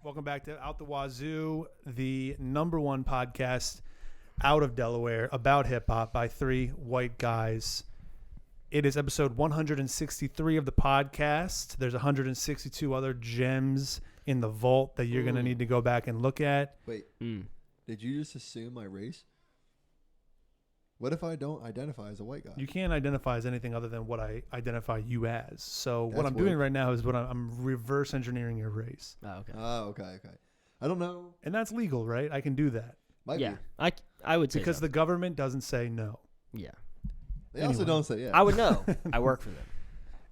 Welcome back to Out the Wazoo, the #1 podcast out of Delaware about hip-hop by 3 white guys. It is episode 163 of the podcast. There's 162 other gems in the vault that you're going to need to go back and look at. Wait, did you just assume my race? What if I don't identify as a white guy? You can't identify as anything other than what I identify you as. So That's what I'm weird. doing right now is I'm reverse engineering your race. Oh, okay. I don't know. And that's legal, right? I can do that. Might Yeah, be. I would say Because so. the government doesn't say no. Yeah. They also don't say yeah. I would know. I work for them.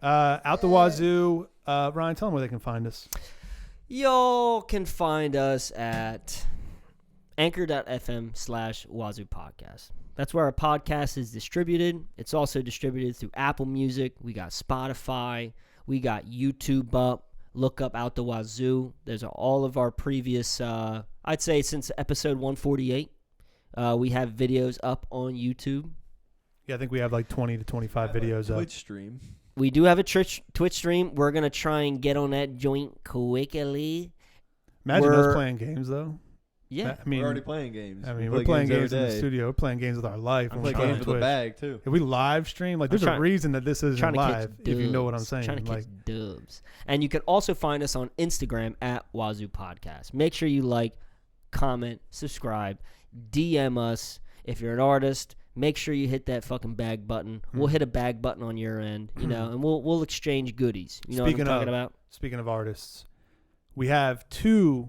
Out the Wazoo. Ryan, tell them where they can find us. Y'all can find us at anchor.fm/Wazoo Podcast. That's where our podcast is distributed. It's also distributed through Apple Music. We got Spotify. We got YouTube up. Look up Out the Wazoo. There's all of our previous, I'd say since episode 148, we have videos up on YouTube. Yeah, I think we have like 20 to 25 videos up. Twitch stream. We do have a Twitch stream. We're going to try and get on that joint quickly. Imagine us playing games, though. Yeah. I mean, We're already playing games. I mean, we're playing games in the studio. We're playing games with our life. I when play we're on games with Twitch. the bag, too. If we live stream, like, there's a reason that this isn't live, if you know what I'm saying. Trying to like, catch dubs. And you can also find us on Instagram at Wazoo Podcast. Make sure you like, comment, subscribe, DM us. If you're an artist, make sure you hit that fucking bag button. We'll hit a bag button on your end, you know, and we'll exchange goodies. You know what I'm talking about? Speaking of artists, we have 2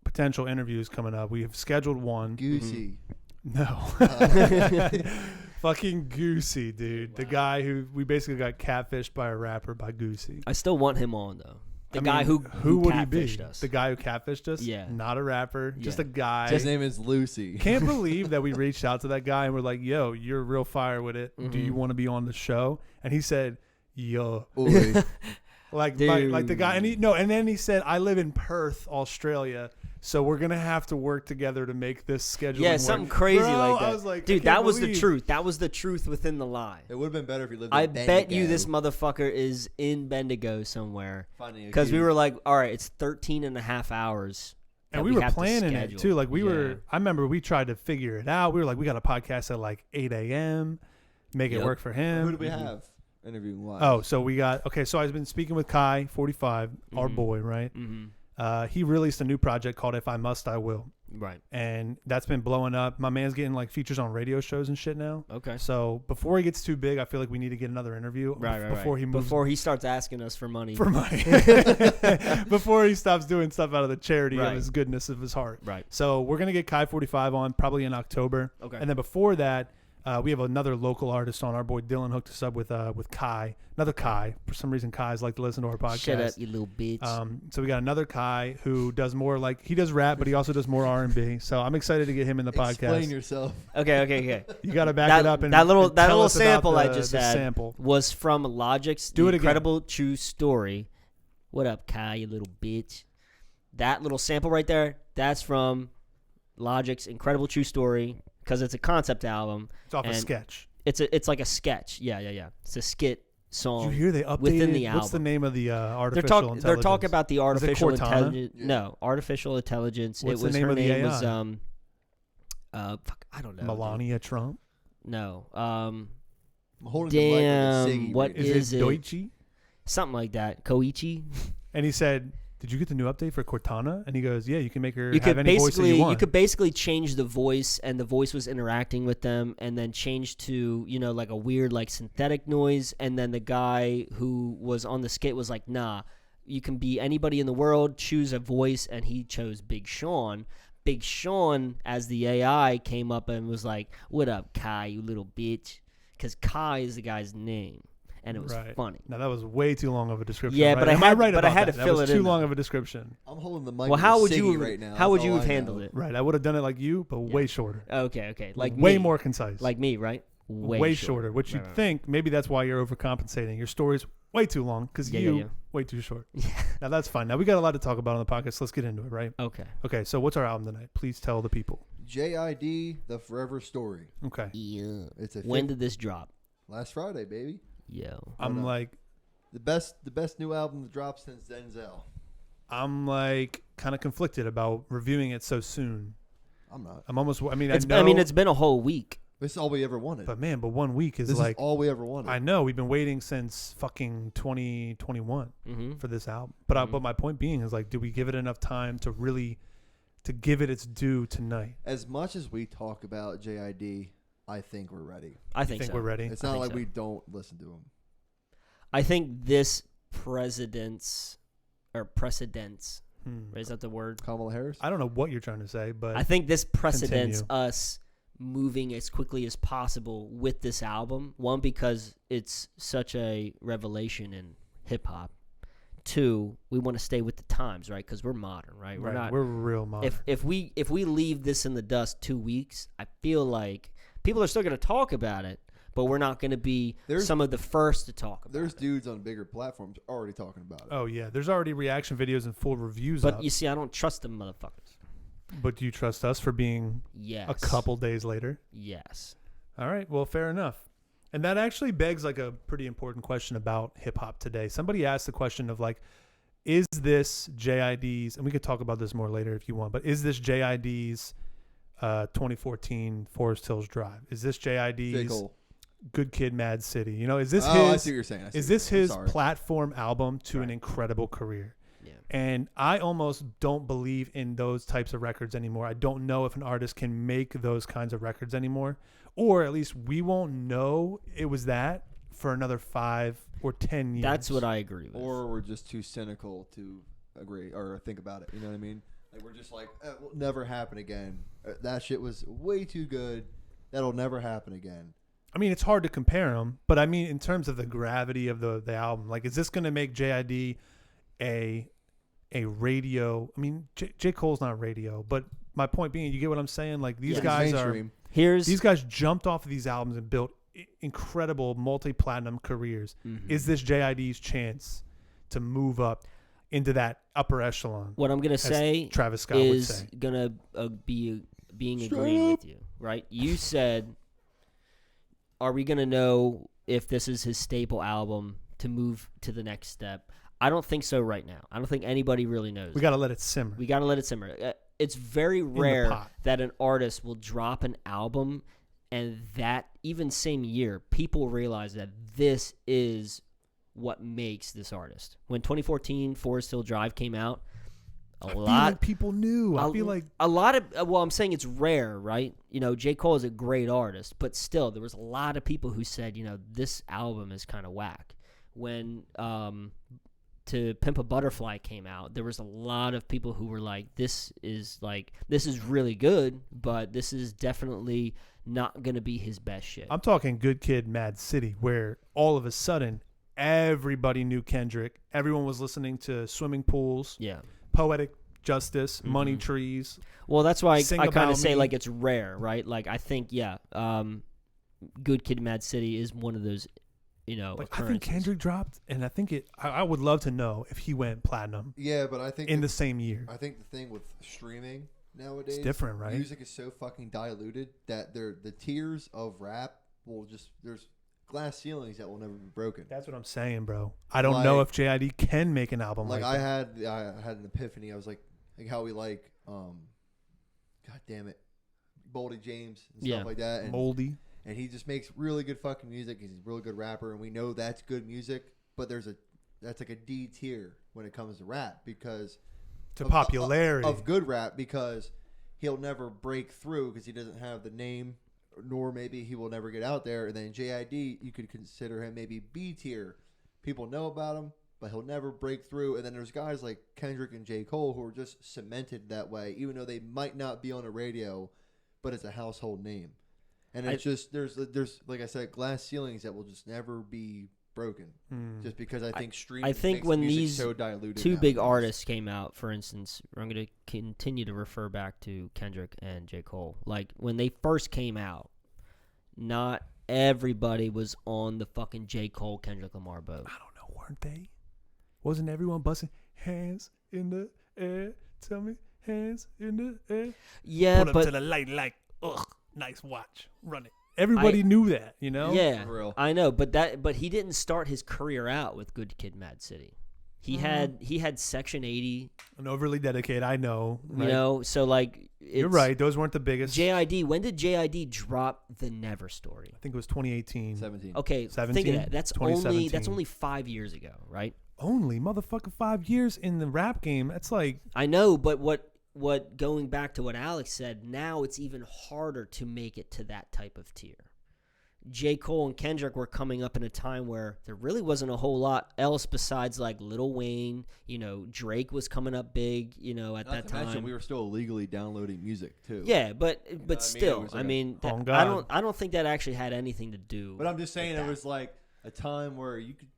potential interviews coming up. We have scheduled one. Goosey. No. Fucking Goosey, dude. The guy who we basically got catfished by a rapper by Goosey. I still want him on, though. The I guy mean, who would he be? catfished us. The guy who catfished us? Yeah. Not a rapper. Just Yeah. a guy. His name is Lucy. Can't believe that we reached out to that guy and we're like, yo, you're real fire with it. Do you want to be on the show? And he said, yo. Oy. like the guy. And then he said, I live in Perth, Australia. So we're going to have to work together to make this schedule Yeah, work. something crazy Bro, like that. I was like, dude, I that can't was the believe- truth. That was the truth within the lie. It would have been better if you lived in I bet you Bendigo. this motherfucker is in Bendigo somewhere. Finding a Because we goose. were like, all right, it's 13 and a half hours. And that we were have to planning it schedule. too. Like we Yeah. were, I remember we tried to figure it out. We were like, we got a podcast at like 8 a.m. Make it Yep. work for him. Who do we have interviewing live? Oh, so we got, okay. So I've been speaking with Kai, 45, our boy, right? Mm-hmm. He released a new project called If I Must, I Will. Right. And that's been blowing up. My man's getting like features on radio shows and shit now. Okay. So before he gets too big, I feel like we need to get another interview. Before he moves. Before he starts asking us for money. For money. Before he stops doing stuff out of the charity of Right. his goodness of his heart. Right. So we're going to get Kai 45 on probably in October. Okay. And then before that, we have another local artist on. Our boy Dylan hooked us up with Kai. Another Kai. For some reason, Kai's like to listen to our podcast. Shut up, you little bitch. So we got another Kai who does more like, he does rap, but he also does more R&B. So I'm excited to get him in the podcast. Explain yourself. Okay. You got to back it up. And that little tell us about sample I just the had sample. was from Logic's Do it again. Incredible True Story. What up, Kai, you little bitch? That little sample right there, that's from Logic's Incredible True Story because it's a concept album. It's off a and sketch. It's like a sketch. Yeah. It's a skit song. Did you hear they updated? within the What's the album. name of the artificial intelligence? They're talking about the artificial Cortana? intelligence. Yeah. No, artificial intelligence. What's it was the name her of the name AI? was fuck, I don't know. Melania Trump. No. I'm holding the mic Damn, like a Siggy what right Is is it it? Deutsche? Something like that. Koichi. And he said, did you get the new update for Cortana? And he goes, yeah, you can make her You have could any voice that basically you want. could basically change the voice, and the voice was interacting with them, and then change to like a weird like synthetic noise, and then the guy who was on the skit was like, nah, you can be anybody in the world, choose a voice, and he chose Big Sean. Big Sean, as the AI, came up and was like, what up, Kai, you little bitch? Because Kai is the guy's name. And it was funny. Now that was way too long of a description. Yeah, right? but I Am had- right but I about had to that? fill That was it too in, long though. of a description. I'm holding the mic Well, like how a would Siggy you right now. how would That's you all have I handled know. it? Right, I would have done it like you, but way shorter. Okay, like way me. more concise. Like me, right? Way shorter. Which you'd think maybe that's why you're overcompensating. Your story's way too long because Yeah. way too short. Now that's fine. Now we got a lot to talk about on the podcast. So let's get into it, right? Okay. Okay. So what's our album tonight? Please tell the people. JID, The Forever Story. Okay. Yeah. It's a When did this drop? last Friday, baby. Yo. I'm no. like The best new album that dropped since Denzel. I'm like kind of conflicted about reviewing it so soon. I'm not. I'm almost. I mean, It's, I know. I mean, it's been a whole week. This is all we ever wanted. But man, 1 week is this like is all we ever wanted. I know we've been waiting since fucking 2021 Mm-hmm. for this album. But but my point being is like, do we give it enough time to really to give it its due tonight? As much as we talk about JID, I think we're ready. I You think so. we're ready? It's I not think like so. we don't listen to him. I think this precedence. Is that the word? Kamala Harris? I don't know what you're trying to say, but I think this precedents continue. us moving as quickly as possible with this album. One, because it's such a revelation in hip hop. Two, we want to stay with the times, right? Because we're modern, right? We're not. we're real modern. If we leave this in the dust 2 weeks, I feel like people are still going to talk about it, but we're not going to be some of the first to talk about There's it. dudes on bigger platforms already talking about it. Oh yeah, there's already reaction videos and full reviews But up. you see, I don't trust them motherfuckers. But do you trust us for being Yes. a couple days later? Yes. All right, well, fair enough. And that actually begs like a pretty important question about hip hop today. Somebody asked the question of like, is this JID's, and we could talk about this more later if you want, but is this JID's 2014 Forest Hills Drive? Is this J. JID's Cole. Good Kid, Mad City? You know, is this I his? see what you're saying. Is this his Sorry. platform album to an Right. incredible career? Yeah. And I almost don't believe in those types of records anymore. I don't know if an artist can make those kinds of records anymore, or at least we won't know it was that for another 5 or 10 years. That's what I agree with. Or we're just too cynical to agree or think about it. You know what I mean? Like we're just like, it will never happen again. That shit was way too good. That'll never happen again. I mean, it's hard to compare them, but I mean, in terms of the gravity of the album, like, is this going to make JID a radio? I mean, J. Cole's not radio, but my point being, you get what I'm saying? Like, these Yeah. guys Mainstream. these guys jumped off of these albums and built incredible multi-platinum careers. Mhm. Is this JID's chance to move up into that upper echelon? What I'm gonna as say Travis Scott would is say. gonna be being Straight agreeing up. with you, right? You said, are we gonna know if this is his staple album to move to the next step? I don't think so right now. I don't think anybody really knows. We got to let it simmer. We gotta let it simmer. It's very the rare pot. that an artist will drop an album and that even same year people realize that this is what makes this artist. When 2014 Forest Hill Drive came out, I feel like people knew. I feel like a lot of, well, I'm saying it's rare, right? You know, J. Cole is a great artist, but still there was a lot of people who said, you know, this album is kind of whack. When To Pimp a Butterfly came out, there was a lot of people who were like, this is really good, but this is definitely not going to be his best shit. I'm talking Good Kid, Mad City, where all of a sudden everybody knew Kendrick. Everyone was listening to Swimming Pools, Yeah. Poetic Justice, Money Mhm. Trees. Well, that's why Sing I kind About of say Me. like it's rare, right? Like I think, yeah, Good Kid, Mad City is one of those, you know, Like, I think occurrences. Kendrick dropped, and I think I would love to know if he went platinum Yeah, but I think in the same year. I think the thing with streaming nowadays, It's different, right? Music is so fucking diluted that the tiers of rap will just there's glass ceilings that will never be broken. That's what I'm saying, bro. I don't know Like- if JID can make an album like I that. had an epiphany. I was like how we like God damn it, Boldy James and Yeah. stuff like that, and Moldy. he just makes really good fucking music. He's a really good rapper, and we know that's good music. But that's like a D tier when it comes to rap because To of- popularity. of good rap because he'll never break through because he doesn't have the name, nor maybe he will never get out there. And then JID, you could consider him maybe B tier. People know about him, but he'll never break through. And then there's guys like Kendrick and J. Cole who are just cemented that way, even though they might not be on a radio, but it's a household name. And it's just there's like I said, glass ceilings that will just never be broken. Just because I think streaming. I think makes when music these so diluted two big nowadays. artists came out, for instance, I'm going to continue to refer back to Kendrick and J. Cole. Like, when they first came out, not everybody was on the fucking J. Cole, Kendrick Lamar boat. I don't know, weren't they? Wasn't everyone busting hands in the air? Tell me, hands in the air. Yeah, Put up to but the light like, ugh, nice watch, run it. Everybody knew that, you know? yeah, For real. I know, but he didn't start his career out with Good Kid, Mad City. He had Section 80. An overly dedicated, I know. Right? You know, so like You're right. Those weren't the biggest. JID. When did JID drop the Never Story? I think it was 2018. 17. Okay, 17? think of that. That's 2017. only 5 years ago, right? Only motherfucker 5 years in the rap game. That's like I know, but what going back to what Alex said, now it's even harder to make it to that type of tier. J. Cole and Kendrick were coming up in a time where there really wasn't a whole lot else besides like Lil Wayne. You know, Drake was coming up big. You know, at that time. Mention, we were still illegally downloading music too. Yeah, but still, I mean, I don't think that actually had anything to do. But I'm just saying, it was like a time where you could,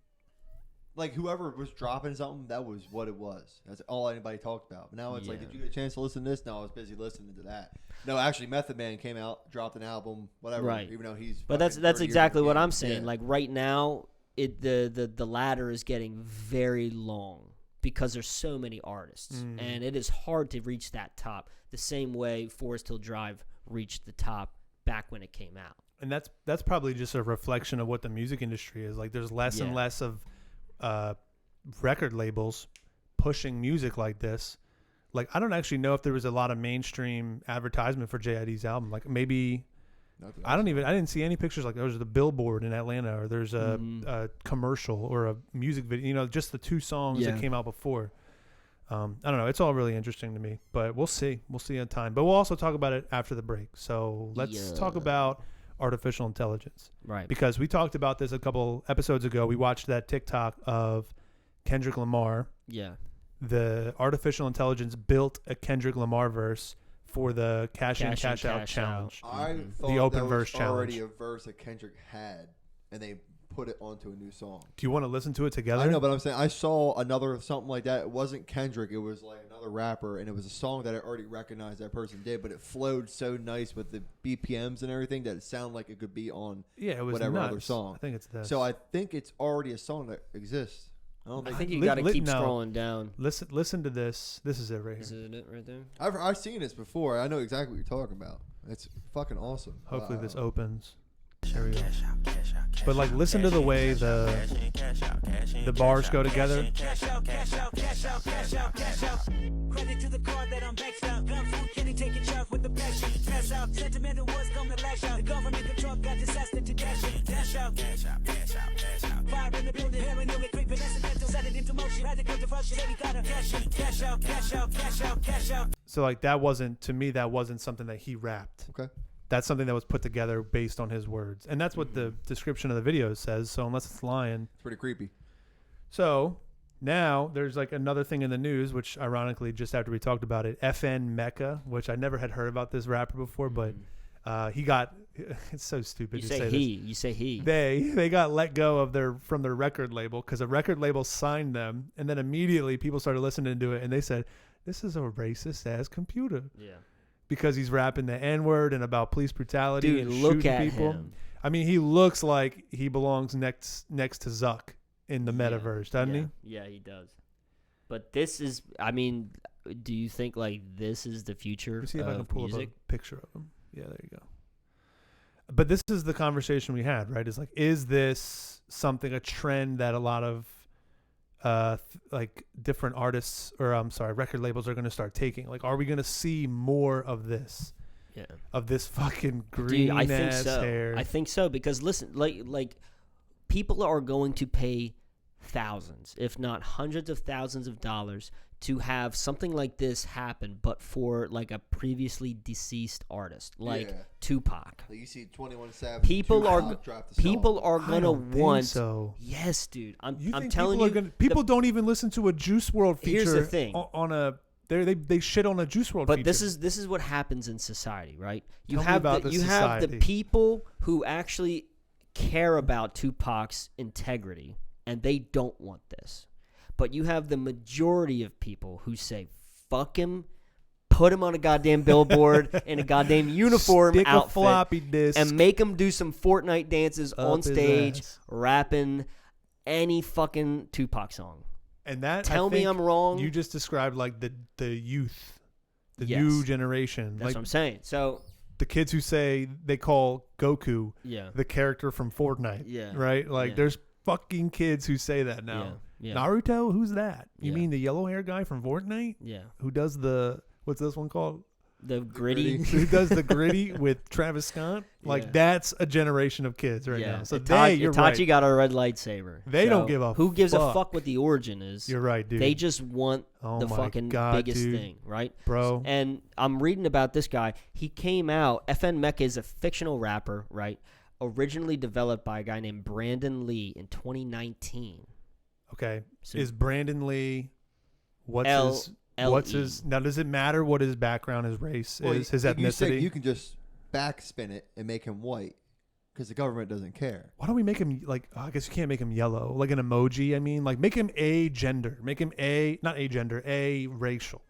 like, whoever was dropping something, that was what it was. That's all anybody talked about. But now it's like, did you get a chance to listen to this? No, I was busy listening to that. No, actually, Method Man came out, dropped an album, whatever. Right. Even though he's. But that's exactly what I'm saying. Yeah. Like right now, the ladder is getting very long because there's so many artists, and it is hard to reach that top the same way Forest Hill Drive reached the top back when it came out. And that's probably just a reflection of what the music industry is. Like there's less and less of record labels pushing music like this. Like I don't actually know if there was a lot of mainstream advertisement for JID's album. Like maybe I didn't see any pictures. Like there was the billboard in Atlanta, or there's a commercial or a music video. You know, just the two songs that came out before. I don't know. It's all really interesting to me, but we'll see. We'll see in time. But we'll also talk about it after the break. So let's talk about artificial intelligence. Right. Because we talked about this a couple episodes ago. We watched that TikTok of Kendrick Lamar. Yeah. The artificial intelligence built a Kendrick Lamar verse for the cash in, cash out challenge. I thought The open that verse was challenge. already a verse that Kendrick had, and they put it onto a new song. Do you want to listen to it together? I know, but I'm saying I saw another something like that. It wasn't Kendrick. It was like another rapper, and it was a song that I already recognized that person did, but it flowed so nice with the BPMs and everything that it sounded like it could be on it was whatever nuts. other song. I think it's this. So I think it's already a song that exists. I think you got to keep scrolling down. Listen to this. This is it right here. Is it right there? I've seen this before. I know exactly what you're talking about. It's fucking awesome. Hopefully this opens. There we go. But like, listen to the way the bars go together. Credit to the card that I'm backed up. Gun food, can he take a charge with the passion? Pass out, sentimental words come to lash out. The government control got disaster to dash it. Dash out, cash out, cash out, cash out. Fire in the building, hearing you creeping, accidental, set it into motion. Radical devotion, then we gotta cash in. Cash out, cash out, cash out, cash out. So like that wasn't something that he rapped. Okay. That's something that was put together based on his words. And that's what the description of the video says. So unless it's lying. It's pretty creepy. So now there's like another thing in the news, which ironically, just after we talked about it, FN Mecca, which I never had heard about this rapper before, but he got, it's so stupid to say this. You say he. They got let go of from their record label because a record label signed them. And then immediately people started listening to it and they said, this is a racist ass computer. Yeah. Because he's rapping the N-word and about police brutality Dude, and look shooting at people. him. I mean, he looks like he belongs next to Zuck in the metaverse, doesn't he? Yeah, he does. But this is, I mean, do you think like this is the future Let me see if I can of pull music? up a picture of him. Yeah, there you go. But this is the conversation we had, right? Is like, is this a trend that a lot of like different artists or record labels are going to start taking? Like, are we going to see more of this? Yeah. Of this fucking green I think ass so. hair. I think so because listen, like people are going to pay thousands, if not hundreds of thousands of dollars to have something like this happen, but for like a previously deceased artist like Tupac. Like you see 21 Savage. People are I gonna don't think want. so. Yes, dude. I'm think telling people you. people don't even listen to a Juice WRLD feature. Here's the thing. On a they shit on a Juice WRLD But feature. this is what happens in society, right? You Tell me have about you the have the society. people who actually care about Tupac's integrity, and they don't want this. But you have the majority of people who say, "Fuck him." Put him on a goddamn billboard in a goddamn uniform Stick outfit a floppy disk and make him do some Fortnite dances up on his stage, ass. rapping any fucking Tupac song. And that Tell I me think I'm wrong. You just described like the youth, the Yes. new generation, That's like what I'm saying. So the kids who say they call Goku yeah, the character from Fortnite. Yeah. Right. Like Yeah. there's fucking kids who say that now. Yeah. Naruto? Who's that? You Yeah. mean the yellow hair guy from Fortnite? Yeah. Who does what's this one called? The gritty. Who does the gritty with Travis Scott? Like Yeah. that's a generation of kids right yeah. now. So Itachi, you're right. got a red lightsaber. They don't give a Who gives a fuck. fuck what the origin is? You're right, dude. They just want Oh the my fucking God, biggest dude. thing, right? Bro. And I'm reading about this guy. He came out. FN Mecca is a fictional rapper, right? Originally developed by a guy named Brandon Lee in 2019. Okay. So- Is Brandon Lee what's L-E. his now does it matter what his background, his race is, his you said ethnicity? you can just backspin it and make him white because the government doesn't care. Why don't we make him like I guess you can't make him yellow, like an emoji. I mean, like make him a gender. Make him not a gender, a racial.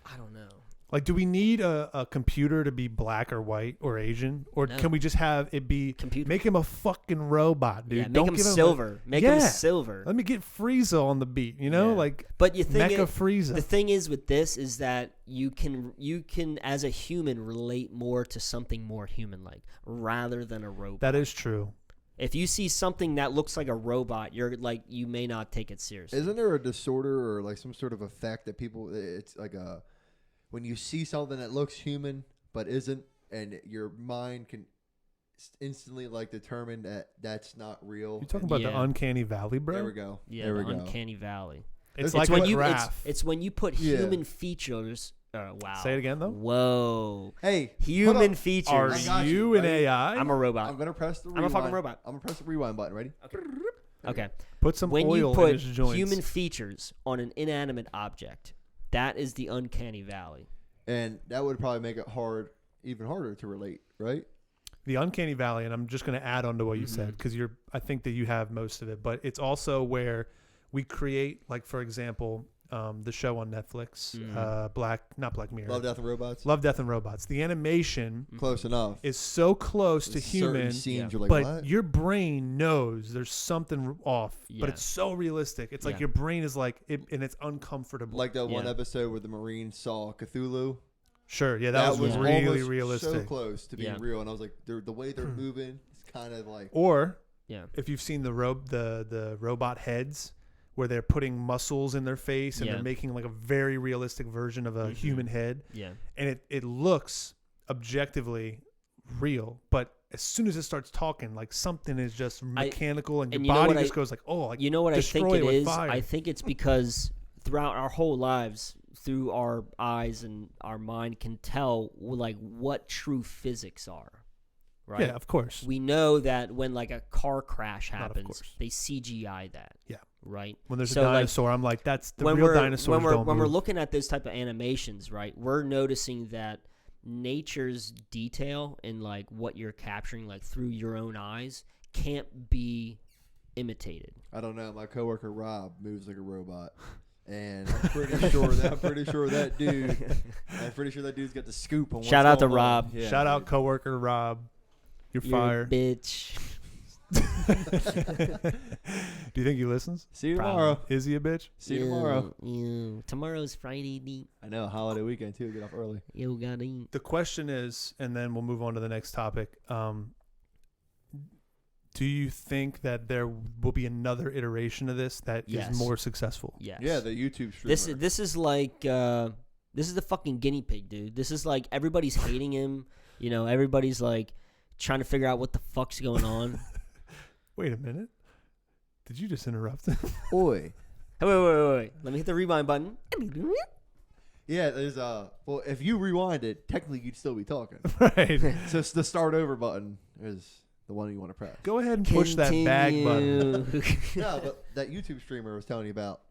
I don't know. Like, do we need a computer to be black or white or Asian? Or No. can we just have it be Computer. make him a fucking robot, dude? Yeah, make Don't him give silver. Make him Yeah. silver. Let me get Frieza on the beat, you know? Yeah. Like But you think Mecha Frieza. the thing is with this is that you can as a human relate more to something more human-like rather than a robot. That is true. If you see something that looks like a robot, you're like you may not take it seriously. Isn't there a disorder or like some sort of effect that people? It's like when you see something that looks human but isn't, and your mind can instantly like determine that that's not real. You talking about the Yeah. uncanny valley, bro? There we go. Yeah, there the we go. uncanny valley. It's It's like when what you Raph. it's when you put Yeah. human features. Wow. Say it again, though. Whoa. Hey, hold Human up. features. Are I got you you, an buddy. AI? I'm a robot. I'm gonna press the. I'm a rewind. fucking robot. I'm gonna press the rewind button. Ready? Okay. Put some When oil you in put his joints. human features on an inanimate object, that is the uncanny valley. And that would probably make it even harder to relate, right? The uncanny valley, and I'm just going to add on to what you Mm-hmm. said because I think that you have most of it, but it's also where we create, like for example, the show on Netflix, not Black Mirror, Love, Death, and Robots. Love, Death, and Robots. The animation Close enough. is so close to There's certain human, scenes Yeah. you're like, but what? your brain knows there's something off, Yeah. but it's so realistic. It's like Yeah. your brain is like, and it's uncomfortable. Like that one Yeah. episode where the Marines saw Cthulhu. Sure, yeah, that was really almost realistic. so close to being Yeah. real, and I was like, the way they're moving, it's kind of like. Or Yeah. if you've seen the robot heads where they're putting muscles in their face and Yeah. they're making like a very realistic version of a human head, Yeah. and it looks objectively real, but as soon as it starts talking, like something is just mechanical, and your and you know body what just I- goes like, oh, like You know what I think destroy it with is? fire. I think it's because throughout our whole lives, through our eyes and our mind can tell like what true physics are. Right? Yeah, of course. We know that when like a car crash Not of happens, course. they CGI that. Yeah. Right? When there's So, a like, dinosaur, I'm like, that's the when real we're dinosaurs when we're don't when we're move. looking at those type of animations, right? We're noticing that nature's detail and like what you're capturing like through your own eyes can't be imitated. I don't know. My coworker Rob moves like a robot, and I'm pretty sure that dude. I'm pretty sure that dude's got the scoop on. What's Shout out to going on. Rob. Yeah, Shout out dude. coworker Rob. You're You're a fired. bitch. Do you think he listens? See you Probably. tomorrow. Is he a bitch? See you tomorrow. Tomorrow's Friday. Neat. I know, holiday weekend too. Get off early. You gotta eat. The question is, and then we'll move on to the next topic. Do you think that there will be another iteration of this that Yes. is more successful? Yes. Yeah, the YouTube streamer. This is like this is the fucking guinea pig, dude. This is like everybody's hating him. You know, everybody's like trying to figure out what the fuck's going on. Wait a minute. Did you just interrupt? Boy. Hey, wait. Let me hit the rewind button. Yeah, there's well, if you rewind it, technically you'd still be talking. Right. So it's the start over button is the one you want to press. Go ahead and push that bag button. Continue. No, but that YouTube streamer I was telling you about,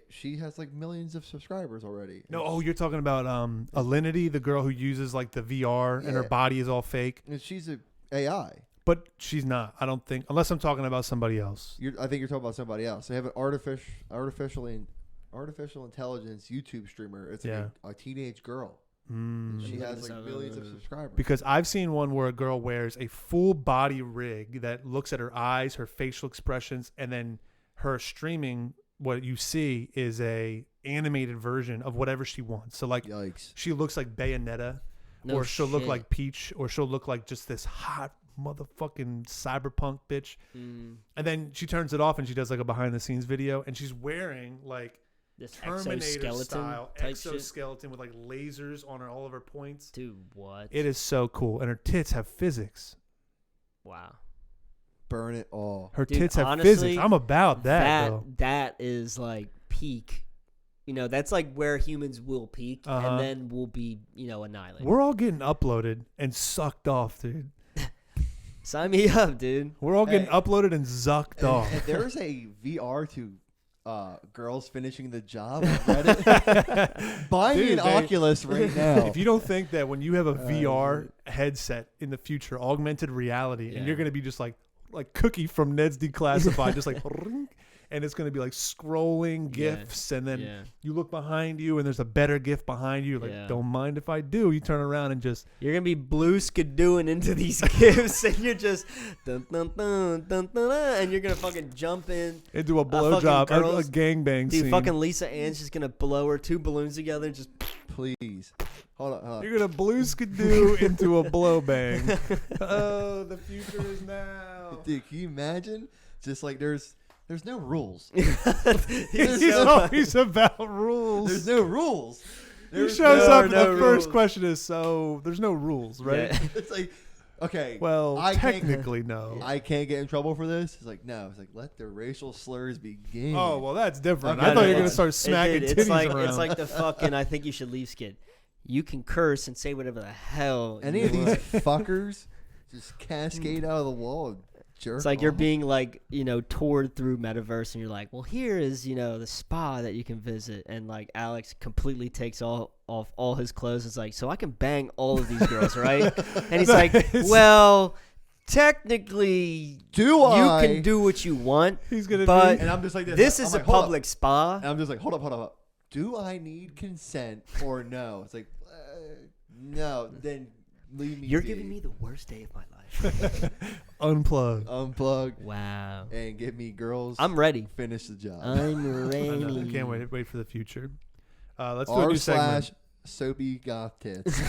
she has like millions of subscribers already. No, oh, you're talking about Alinity, the girl who uses like the VR and her Yeah. body is all fake. And she's a AI. But she's not. I don't think, unless I'm talking about somebody else. I think you're talking about somebody else. They have an artificial intelligence YouTube streamer. It's like a teenage girl. Mm. She Look has this like up. millions of subscribers. Because I've seen one where a girl wears a full body rig that looks at her eyes, her facial expressions, and then her streaming. What you see is a animated version of whatever she wants. So like, Yikes. she looks like Bayonetta, No or she'll look shit. like Peach, or she'll look like just this hot motherfucking cyberpunk bitch. Mm. And then she turns it off and she does like a behind the scenes video, and she's wearing like This Terminator exoskeleton style type shit. exoskeleton with like lasers on all of her points. Dude, what? It is so cool, and her tits have physics. Wow. Burn it all. Her Dude, tits have honestly, physics. I'm about that though. That is like peak. You know, that's like where humans will peak, and then we'll be, annihilated. We're all getting uploaded and sucked off, dude. Sign me up, dude. We're all getting uploaded and zucked off. If there's a VR to girls finishing the job on Reddit, buy me Dude, an Oculus right now. If you don't think that when you have a VR headset in the future, augmented reality, and you're going to be just like Cookie from Ned's Declassified, just like, and it's going to be like scrolling GIFs, and then you look behind you and there's a better GIF behind you. Like, don't mind if I do. You turn around and just... You're going to be blue skidooing into these GIFs, and you're just... Dun, dun, dun, dun, dun, dun, and you're going to fucking jump in. Into a blowjob, a gangbang scene. Dude, fucking Lisa Ann's just going to blow her two balloons together and just... Please. Hold on. You're going to blue skidoo into a blow bang. Oh, the future is now. Dude, can you imagine? Just like there's no rules. He's always about rules. There's no rules. He shows up and the first question is, so there's no rules, right? Yeah. It's like, okay. Well, technically, no. I can't get in trouble for this. It's like, no. It's like, let the racial slurs begin. Oh, well, that's different. Okay, I thought you were no, going to start smacking titties around. It's like the fucking I think you should leave skid. You can curse and say whatever the hell. Any of these fuckers just cascade out of the wall and jerk It's like you're off. being like, toured through metaverse, and you're like, well, here is, the spa that you can visit. And like Alex completely takes off all his clothes. It's like, so I can bang all of these girls, right? And he's like, well, technically, you can do what you want. He's gonna but And I'm just like this is a public spa. And I'm just like, hold up. Do I need consent or no? It's like, no. Then leave me. You're be. giving me the worst day of my life. Unplug. Wow. And get me girls. I'm ready. Finish the job. I'm ready. I can't wait for the future. Let's do a new segment. Soapy goth tits.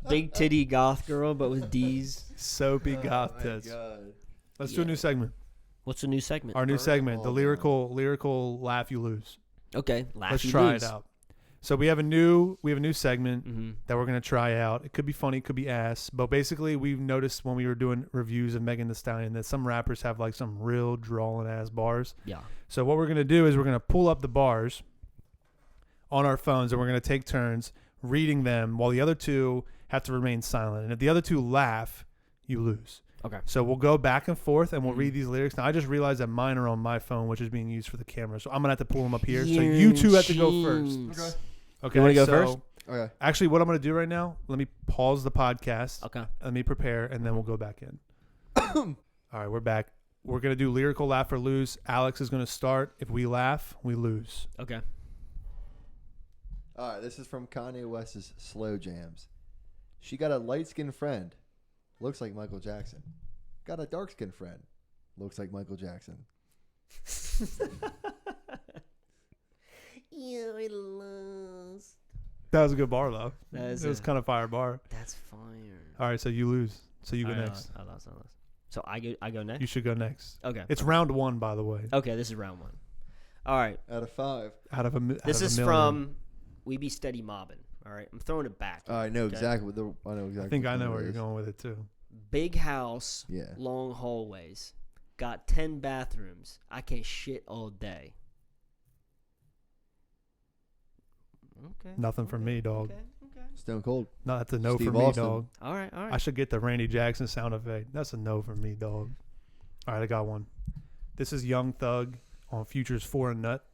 Big titty goth girl, but with D's. Soapy goth tits. God. Let's do a new segment. What's the new segment? Our new segment, the all lyrical laugh you lose. Okay, laugh Let's you try lose. it out. So we have a new segment Mm-hmm. that we're gonna try out. It could be funny, it could be ass, but basically we've noticed when we were doing reviews of Megan Thee Stallion that some rappers have like some real drawling ass bars. Yeah. So what we're gonna do is we're gonna pull up the bars on our phones and we're gonna take turns reading them while the other two have to remain silent. And if the other two laugh, you lose. Okay. So we'll go back and forth and we'll Mhm. read these lyrics. Now I just realized that mine are on my phone, which is being used for the camera. So I'm gonna have to pull them up here. So you two have to go first. Okay. Okay. You wanna go so first? Okay. Actually, what I'm gonna do right now, let me pause the podcast. Okay. Let me prepare, and then we'll go back in. All right, we're back. We're gonna do lyrical laugh or lose. Alex is gonna start. If we laugh, we lose. Okay. All right. This is from Kanye West's Slow Jams. She got a light-skinned friend. Looks like Michael Jackson. Got a dark-skinned friend. Looks like Michael Jackson. Yeah, I lost. That was a good bar, though. That It was kind of fire bar. That's fire. All right, so you lose. So you go I next. lost. So I go next. You should go next. Okay. It's round one, by the way. Okay, this is round one. All right. Out of 5. Out of a This out of is a million. from We Be Steady Mobbin'. All right. I'm throwing it back. I know Okay. exactly what the. I know exactly. I think what I know number where it you're is. going with it too. Big house, Yeah. long hallways. Got 10 bathrooms. I can shit all day. Okay. Nothing from me, dog. Okay. Stone Cold. No, that's a no Steve for me, Austin. dog. All right. I should get the Randy Jackson sound effect. That's a no for me, dog. All right, I got one. This is Young Thug on Future's 4 and Nut.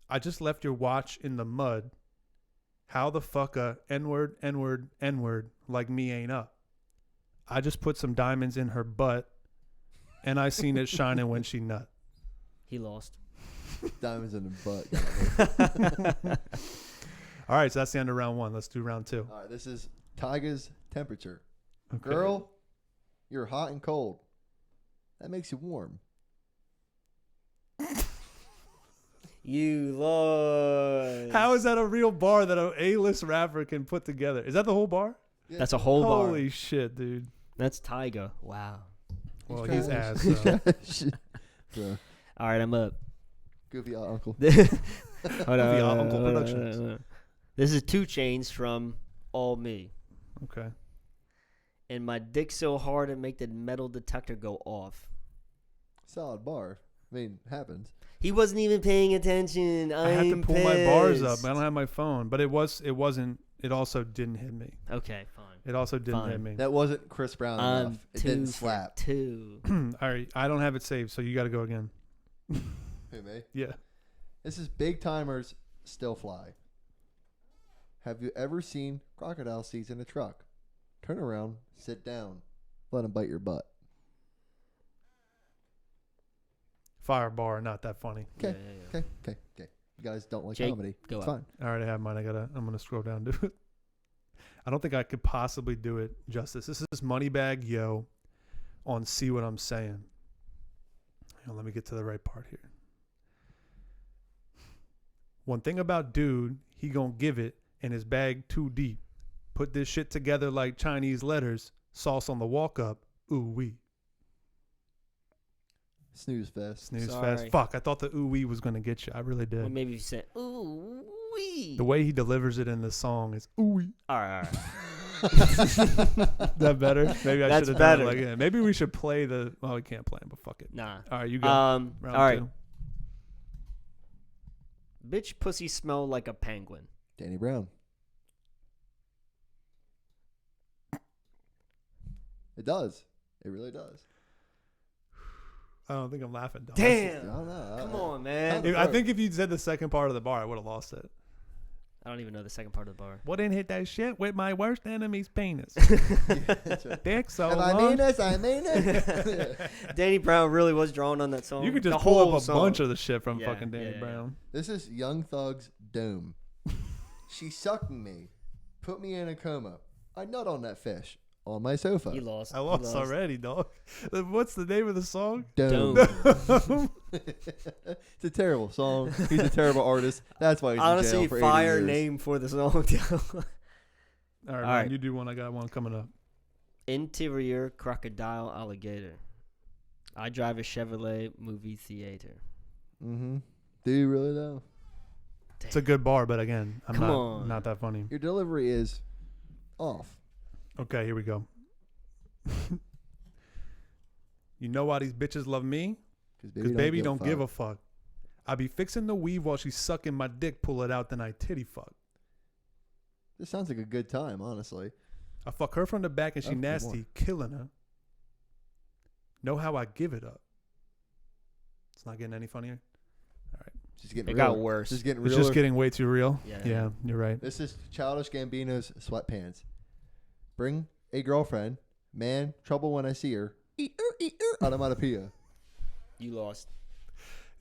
I just left your watch in the mud. How the fuck a N-word, N-word, N-word like me ain't up? I just put some diamonds in her butt, and I seen it shining when she nut. He lost. Diamonds in the butt. All right, so that's the end of round one. Let's do round two. All right. This is Tyga's temperature. Okay. Girl, you're hot and cold. That makes you warm. You lost. How is that a real bar that an A-list rapper can put together? Is that the whole bar? That's a whole bar. Holy shit, dude. That's Tyga. Wow. Well, He's he's ass. trash. So. So, All right, I'm up. goofy uncle. Hold on, Via hold on, Uncle hold on, Productions. hold on. This is 2 Chainz from All Me. Okay. And my dick so hard it make the metal detector go off. Solid bar. I mean, happens. He wasn't even paying attention. I have to pull my bars up. pissed. I don't have my phone, but it wasn't. It also didn't hit me. Okay, fine. It also didn't Fine. hit me. That wasn't Chris Brown enough. It didn't slap. 2. All right, I don't have it saved, so you got to go again. Who, me? Yeah. This is Big Timers Still Fly. Have you ever seen crocodile seats in a truck? Turn around, sit down, let them bite your butt. Fire bar, not that funny. Okay. Okay. You guys don't like Jake, comedy. go It's up. fine. I already have mine. I'm gonna scroll down to it. I don't think I could possibly do it justice. This is Moneybag Yo on See What I'm Saying. Hang on, let me get to the right part here. One thing about dude, he gonna give it in his bag too deep. Put this shit together like Chinese letters. Sauce on the walk up. Ooh wee. Snooze fest. Snooze Sorry. fast. Fuck, I thought the ooh wee was gonna get you. I really did. Well, maybe you said, ooh, wee. The way he delivers it in the song is ooh wee. All right. That better? Maybe I That's should have done better. it like yeah. Maybe we should play the. Well, we can't play them, but fuck it. Nah. All right, you go. All Round right. 2. Bitch pussy smell like a penguin. Danny Brown. It does. It really does. I don't think I'm laughing. Dog. I Damn. don't know. Come on, man. I think if you said the second part of the bar, I would have lost it. I don't even know the second part of the bar. Wouldn't hit that shit with my worst enemy's penis. That's right. Dick so If I long. mean this, I mean it. Danny Brown really was drawing on that song. You could just The pull whole up a song. bunch of the shit from Yeah, fucking Danny yeah. Brown. This is Young Thug's Dome. She sucking me. Put me in a coma. I nut on that fish. On my sofa. He lost. I He lost already, dog. What's the name of the song? Dome. Dome. It's a terrible song. He's a terrible artist. That's why he's in Honestly, jail for 80 fire years. name for the song. All right, All man, right. you do one. I got one coming up. Interior crocodile alligator. I drive a Chevrolet movie theater. Mm-hmm. Do you really though? It's a good bar, but again, I'm Come on. not that funny. Your delivery is off. Okay, here we go. You know why these bitches love me? Because baby don't give a fuck. I be fixing the weave while she's sucking my dick, pull it out, then I titty fuck. This sounds like a good time, honestly. I fuck her from the back and she Okay, nasty, more. killing her. Know how I give it up. It's not getting any funnier. Just getting It realer. got worse. Just getting It's realer. just getting way too real. Yeah. You're right. This is Childish Gambino's Sweatpants. Bring a girlfriend. Man, trouble when I see her. Onomatopoeia. You lost.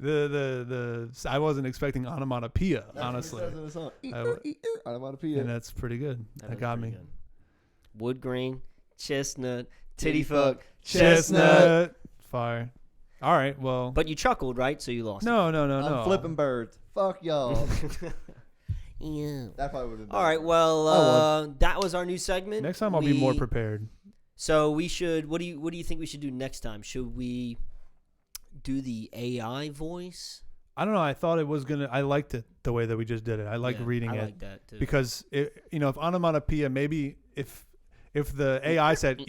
I wasn't expecting onomatopoeia, That's honestly. what it says in the song. I- Onomatopoeia. And that's pretty good. That was got pretty me. good. Wood grain, chestnut, Titty titty fuck, fuck, chestnut. Fire. All right. Well. But you chuckled, right? So you lost. No. I'm flipping birds. Fuck y'all. Yeah. That probably would have been All right. better. Well, that was our new segment. Next time I'll be more prepared. So we should. What do you think we should do next time? Should we do the AI voice? I don't know. I thought it was gonna. I liked it the way that we just did it. I like Yeah, reading I it like that too. because if onomatopoeia, maybe if the AI said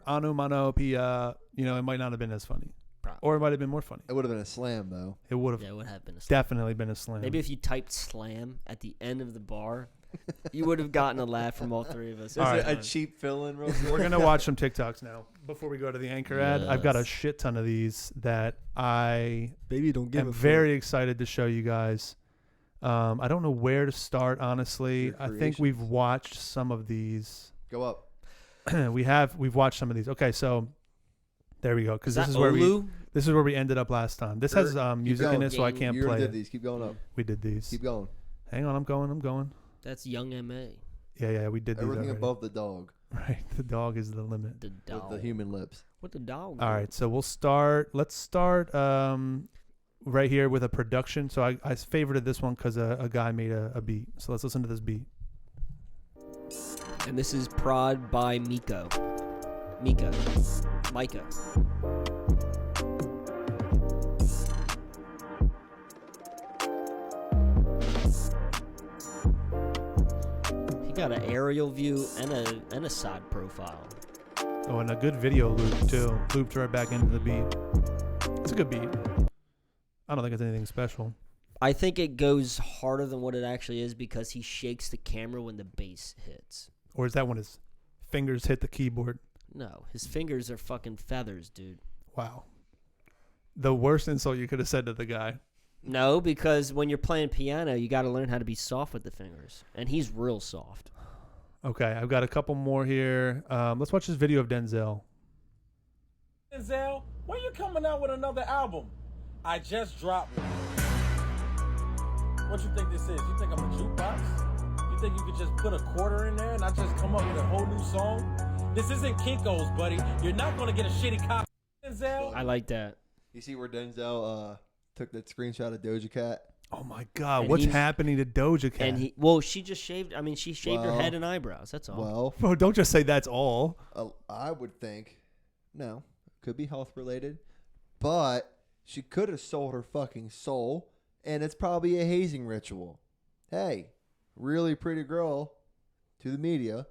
onomatopoeia, it might not have been as funny, Probably. or it might have been more funny. It would have been a slam, though. It would have Yeah, it would have been a slam. definitely been a slam. Maybe if you typed slam at the end of the bar, you would have gotten a laugh from all three of us. All right. A cheap fill-in real We're gonna watch some TikToks now before we go to the anchor ad. I've got a Yes. shit ton of these that I Baby, don't am very excited to show you guys. I don't know where to start, honestly. Your I think we've creations. watched some of these. Go up. We've watched some of these. Okay, so there we go. Because this is where we ended up last time. This has music in going. it, so I can't You play already it. did these. Keep going up. We did these. Keep going. Hang on, I'm going. That's Young M.A. Yeah, we did these Everything already. above the dog Right, the dog is the limit. The dog. with the human lips. What the dog? All do? right, so we'll start. Let's start right here with a production. So I favorited this one because a guy made a beat. So let's listen to this beat. And this is Prod by Miko. Mika. He got an aerial view and a side profile. Oh, and a good video loop too. Looped right back into the beat. It's a good beat. I don't think it's anything special. I think it goes harder than what it actually is because he shakes the camera when the bass hits. Or is that when his fingers hit the keyboard? No, his fingers are fucking feathers, dude. Wow. The worst insult you could have said to the guy. No, because when you're playing piano, you got to learn how to be soft with the fingers. And he's real soft. Okay, I've got a couple more here. Let's watch this video of Denzel. Denzel, when you coming out with another album? I just dropped one. What you think this is? You think I'm a jukebox? You think you could just put a quarter in there and I just come up with a whole new song? This isn't Kinko's, buddy. You're not gonna get a shitty copy, Denzel. I like that. You see where Denzel took that screenshot of Doja Cat? Oh my God, And what's he's- happening to Doja Cat? And she just shaved. I mean, she shaved her Well- head and eyebrows. That's all. Well, Bro, don't just say that's all. I would think, no, could be health related, but she could have sold her fucking soul, and it's probably a hazing ritual. Hey, really pretty girl to the media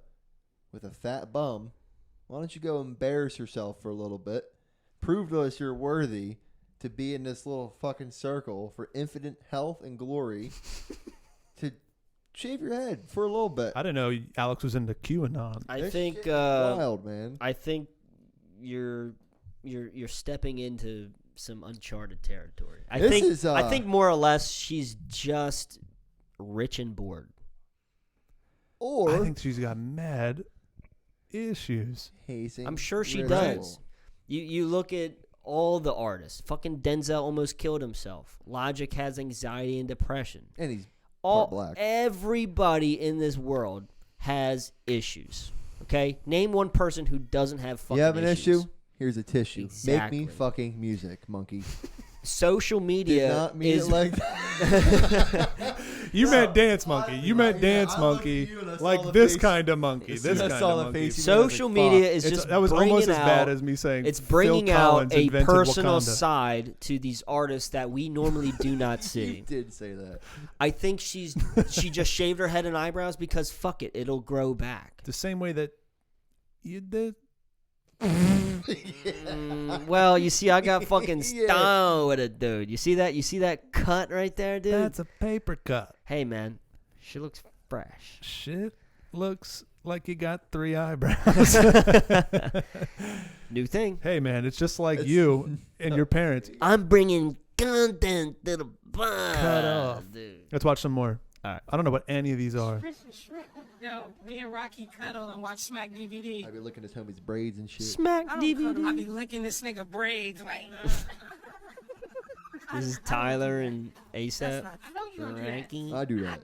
with a fat bum. Why don't you go embarrass yourself for a little bit? Prove to us you're worthy to be in this little fucking circle for infinite health and glory to shave your head for a little bit. I didn't know Alex was into QAnon. I This think. shit's wild, man. I think you're stepping into some uncharted territory. I think more or less she's just rich and bored. Or I think she's got mad issues. hazing. I'm sure she ritual. does. You look at all the artists. Fucking Denzel almost killed himself. Logic has anxiety and depression. And he's part black. Everybody in this world has issues. Okay? Name one person who doesn't have fucking issues. You have an issue? Here's a tissue. Exactly. Make me fucking music, monkey. Social media Did not mean is it like that. You meant dance monkey. You meant dance monkey. you and I saw Like the this face. kind of monkey. As This soon as I kind saw of the monkey. face, you social Fuck. media is It's- just that was bringing almost as bad out- as me saying It's Phil bringing out Collins a invented personal Wakanda. side to these artists that we normally do not You see. did say that. I think she just shaved her head and eyebrows because fuck it, it'll grow back. The same way that you did. Well, you see, I got fucking Yeah. stoned with it, dude. You see that? You see that cut right there, dude? That's a paper cut. Hey, man, she looks fresh. Shit looks like you got 3 eyebrows. New thing. Hey, man, it's just like you and your parents. I'm bringing content to the bar. Cut off. dude. Let's watch some more. All right. I don't know what any of these are. Yo, me and Rocky cuddle and watch Smack DVD. I be looking at homie's braids and shit. Smack I don't cuddle, I DVD. be licking this nigga braids like. This is Tyler and That's ASAP. not, I know you don't do that. Ranking. I do that.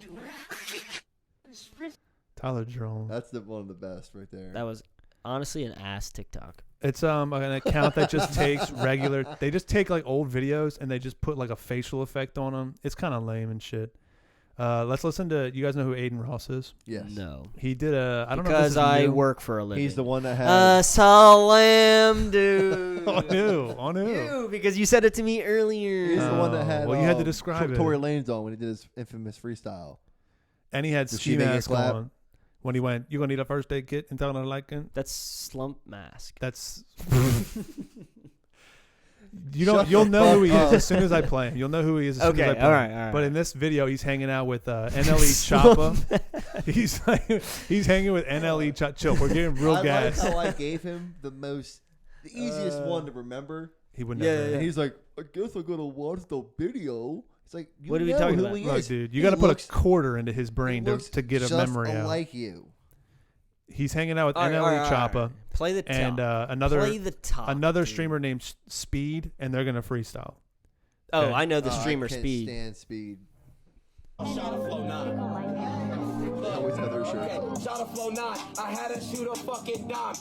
Tyler Jerome. That's one of the best right there. That was honestly an ass TikTok. It's an account that just takes regular. They just take like old videos and they just put like a facial effect on them. It's kind of lame and shit. Let's listen to. You guys know who Aiden Ross is? Yes. No. He did a. I don't know. If this Because is I new. work for a living. He's the one that had. Salam, dude. On who? On who? You, because you said it to me earlier. He's the one that had. Well, you had to describe it. Tory Lanez on when he did his infamous freestyle. And he had Does she ski make it mask clap? on when he went. You gonna need a first aid kit and tell her like it? That's slump mask. That's. You'll the know who he fuck is up. as soon as I play him. You'll know who he is as soon as I Okay, play all him. right, all right. But in this video, he's hanging out with NLE Choppa. He's hanging with NLE Choppa. Chill, we're getting real I gas. like how I gave him the easiest one to remember. He would Yeah, never. And he's like, I guess I'm gonna watch the video. It's like, you What are we know talking who about? he Look, is. dude, you He got to put looks- a quarter into his brain he looks to get a just memory out. like you. He's hanging out with All right, NLE all right, all Choppa right. Play the top. and Play the top. another dude. streamer named Speed, and they're gonna freestyle. Oh, Okay. I know the Oh, streamer I can't Speed. stand Speed. Shot a flow 9. Always have their shirt. Okay, shot a flow 9. I had to shoot a fucking dime.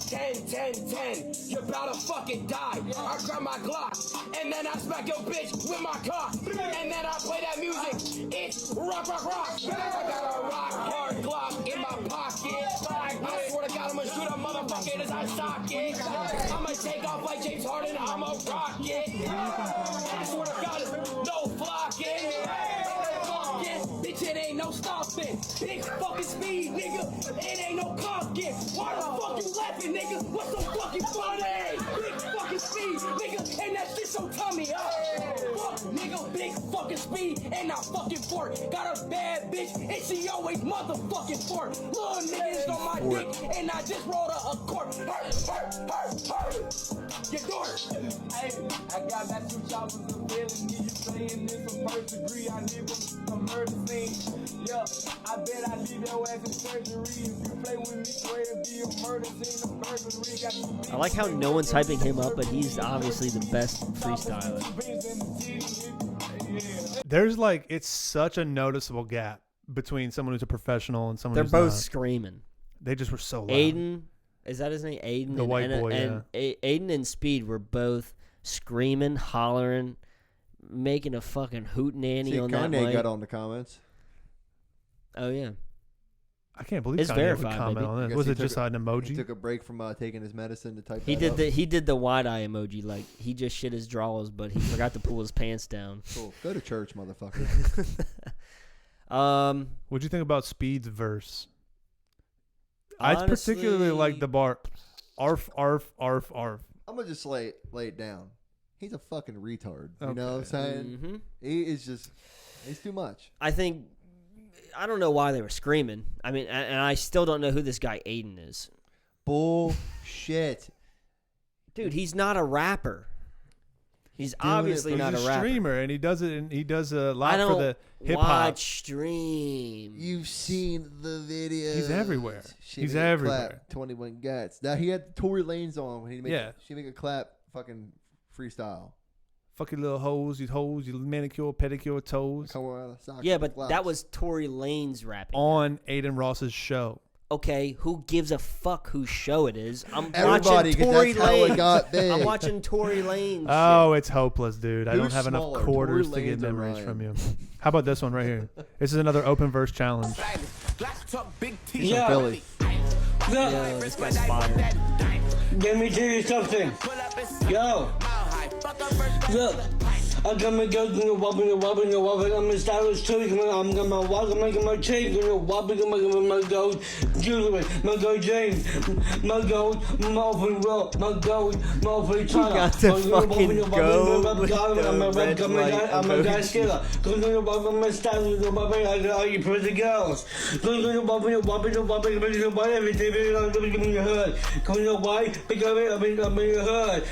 10, 10, 10. You're about to fucking die. I grab my Glock, and then I smack your bitch with my cock. And then I play that music. It's rock, rock, rock. I got a rock hard Glock in my pocket. fight James Harden, I'm a rocket. I swear to God, no flocking. Bitch, it ain't no stopping. Big fucking speed, nigga. It ain't no cocking. Why the fuck you laughing, nigga? What's so fucking funny? Big fucking speed, nigga. And that shit so tummy up. Fuck, nigga. Big fucking speed and I fucking fort. Got a bad bitch and she always motherfucking fort. Little niggas on my dick and I just rolled a court. Your door. Hey, I got that 2 choppers of feeling. You saying this a first degree? I live on a murder scene. Yeah, I bet I leave your ass in surgery. If you play with me, swear it'll be a murder scene, a burglary. Got I like how no one's hyping him up, but he's obviously the best freestyler. There's like, it's such a noticeable gap between someone who's a professional and someone They're who's both not. screaming. They just were so loud. Aiden, is that his name? Aiden. The white boy, and Aiden and Speed were both screaming, hollering, making a fucking hootenanny See, on that Kanye mic. got on the comments. Oh yeah. I can't believe It's Kanye verified, would comment baby. on I this. guess Was he it just took an He emoji? took a break from taking his medicine to type He that did up. he did the wide eye emoji, like he just shit his drawers, but he forgot to pull his pants down. Cool. Go to church, motherfucker. What'd you think about Speed's verse? I Honestly, particularly like the bar, arf, arf, arf, arf. I'm gonna just lay it down. He's a fucking retard. You know what I'm Okay. saying? Mhm. He is just. He's too much. I think I don't know why they were screaming. I mean, and I still don't know who this guy Aiden is. Bullshit. Dude, he's not a rapper. He's doing it obviously for- not He's a a rapper. streamer, and he does it. And he does a lot I don't for the hip hop. watch stream. You've seen the video. He's everywhere. He's everywhere. 21 Guts. Now he had Tory Lanez on when he made Yeah. she make a clap fucking freestyle. Fucking little hoes, you manicure, pedicure toes. Come on, socks Yeah, and but flops. that was Tory Lanez rapping. On Aiden Ross's show. Okay, who gives a fuck whose show it is? I'm Everybody, watching 'cause Tory that's how it Lanez. got big. I'm watching Tory Lanez. Oh, it's hopeless, dude. I don't Who's have enough smaller, quarters Tory to get Lanez or memories Ryan? from you. How about this one right here? This is another open verse challenge. He's from Philly. Yeah, this guy's fire. Let me tell you something. Yo. Look. I'm gonna go, gonna wobbling, I'm a stylish too. I'm gonna walk, I'm making my chain, gonna wobbling, my gold jewelry, my gold chain, my gold, my open roll, my gold, my open China. got to fucking go with the red light I'm a guy emoji. skiller. Gonna wobble my style, gonna wobble, I got all you pretty girls. Gonna wobble, everything, in your hood. Gonna why? Because I'm in your hood.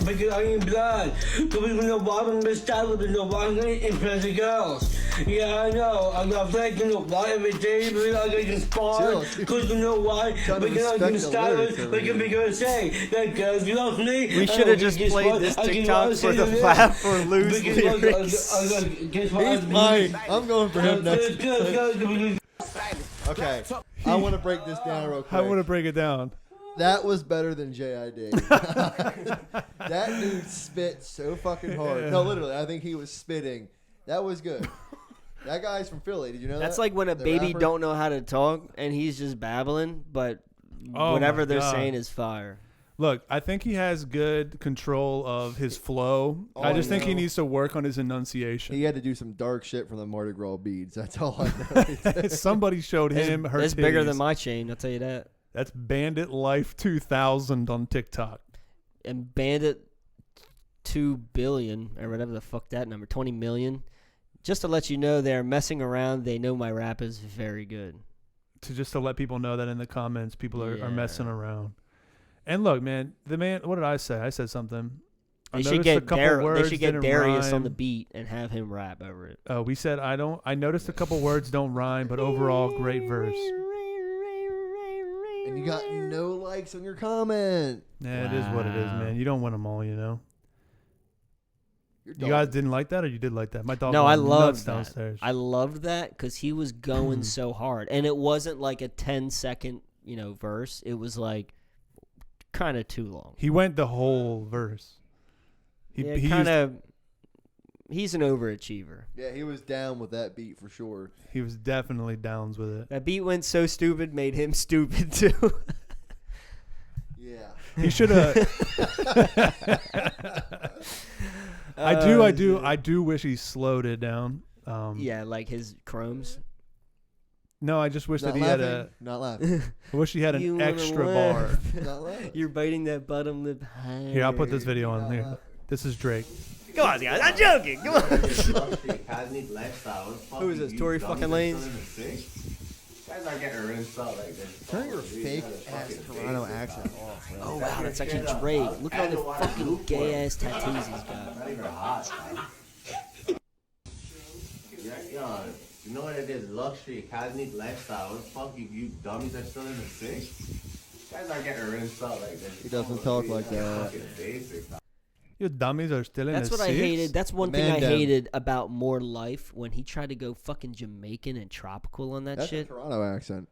Because I'm in blood. Gonna wobble. Style with the one impress the girls. Yeah, I know. I'm not flaking the why every day, but I can spar. Because you know why? Because I can style it. Because say that girls love me. We should have just played this TikTok for the laugh or lose lyrics. He's mine. I'm going for him next. Okay. I want to break this down real quick. I want to break it down. That was better than JID. That dude spit so fucking hard. No, literally, I think he was spitting. That was good. That guy's from Philly. Did you know that? That's like when a The baby rapper? don't know how to talk and he's just babbling, but Oh whatever my they're God. saying is fire. Look, I think he has good control of his flow. All I just I think he know- needs to work on his enunciation. He had to do some dark shit from the Mardi Gras beads. That's all I know. Somebody showed him her It's bigger than titties. my chain, I'll tell you that. That's Bandit Life 2000 on TikTok. And Bandit 2 billion, or whatever the fuck that number, 20 million. Just to let you know they're messing around. They know my rap is very good. To let people know that in the comments, people are Yeah. messing around. And look, man, what did I say? I said something. I They should noticed a get, couple words they should get didn't Darius on rhyme. the beat and have him rap over it. We said I noticed a couple words don't rhyme, but overall great verse. And you got no likes on your comment. Yeah, it is what it is, Wow. man. You don't win them all, you know. Your You dog- guys didn't like that, or you did like that? My dog. No, went I nuts loved that. downstairs. I loved that because he was going Mm. so hard, and it wasn't like a 10-second, verse. It was like kind of too long. He went the whole verse. He used- kind of. He's an overachiever. Yeah, he was down with that beat for sure. He was definitely downs with it. That beat went so stupid, made him stupid too. Yeah. He should have. I do wish he slowed it down. Yeah, like his chromes. No, I just wish Not that he laughing. had a. Not laughing. I wish he had You an wanna extra laugh. bar. Not laughing. You're biting that bottom lip high. Here, I'll put this video on here. This is Drake. Come on, guys. I'm joking. Come on. Who is this, Tory fucking Lanez? Guys are getting rinsed out like this. Turn your fake ass Toronto accent off, bro. Oh wow, that's actually Drake. Look at all the fucking gay ass tattoos he's got. Not even hot, man. You know what it is? Luxury, academic lifestyle. What the fuck you dummies are still in the six? Guys are getting rinsed out like this. He doesn't talk like that. Fucking basic. You dummies are still in That's the what I six? hated. That's one thing Man I down. hated about More Life when he tried to go fucking Jamaican and tropical on that That's shit. a Toronto accent.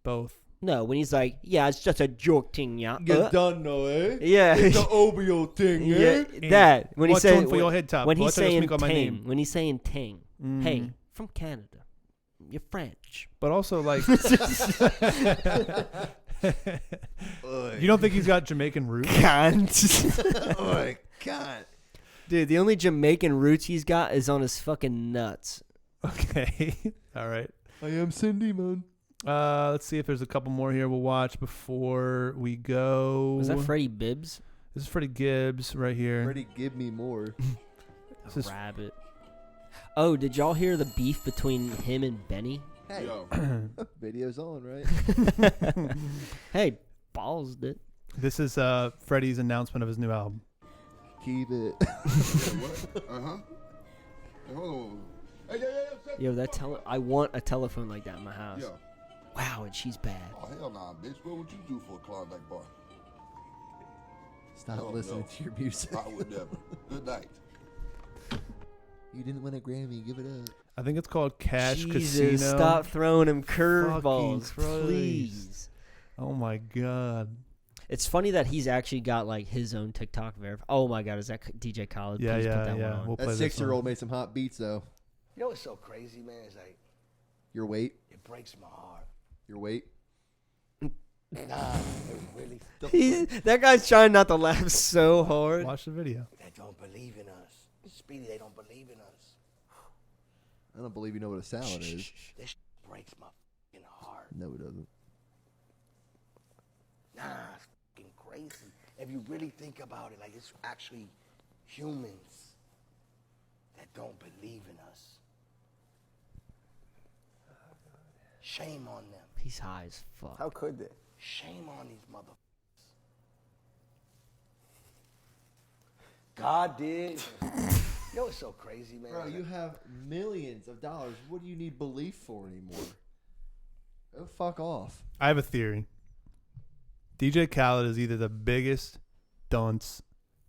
Both. No, when he's like, yeah, it's just a joke thing, yeah. Get done, no, eh? Yeah. It's the OBO thing, Yeah, eh? that. When he's What's on saying for your head top? when he's What's on your saying speak on my ting, name? when he's saying ting, Mm. hey, from Canada, you're French. But also, like, you don't think he's got Jamaican roots? Cunt. Oh my god. Dude, the only Jamaican roots he's got is on his fucking nuts. Okay. All right. I am Cindy, man. Let's see if there's a couple more here we'll watch before we go. Was that Freddie Bibbs? This is Freddie Gibbs right here. Freddie, give me more. This is Rabbit. Oh, did y'all hear the beef between him and Benny? Hey, video's on, right? Hey, balls did. this is Freddie's announcement of his new album. Keep it. Uh-huh. Hey, hold on. Hey, Yo, that I want a telephone like that in my house. Yo. Wow, and she's bad. Oh, hell nah, bitch. What would you do for a Klondike bar? Stop Hell listening no. to your music. I would never. Good night. You didn't win a Grammy. Give it up. I think it's called Cash Jesus, Casino. stop throwing him curveballs, Fucking please. Oh my god. It's funny that he's actually got like his own TikTok verified. Oh my god, is that DJ Khaled? Yeah, Please put yeah, that yeah. one on. We'll play That this 6-year-old one. made some hot beats, though. You know what's so crazy, man? It's like, Your weight. it breaks my heart. Your weight. Nah, it really. That guy's trying not to laugh so hard. Watch the video. They don't believe in us. Speedy, they don't believe in us. I don't believe you know what a salad is. This breaks my fucking heart. No, it doesn't. Nah, it's fucking crazy. If you really think about it, like it's actually humans that don't believe in us. Shame on them. He's high as fuck. How could they? Shame on these motherfuckers. God did. You know what's so crazy, man? Bro, you have millions of dollars. What do you need belief for anymore? Go fuck off. I have a theory. DJ Khaled is either the biggest dunce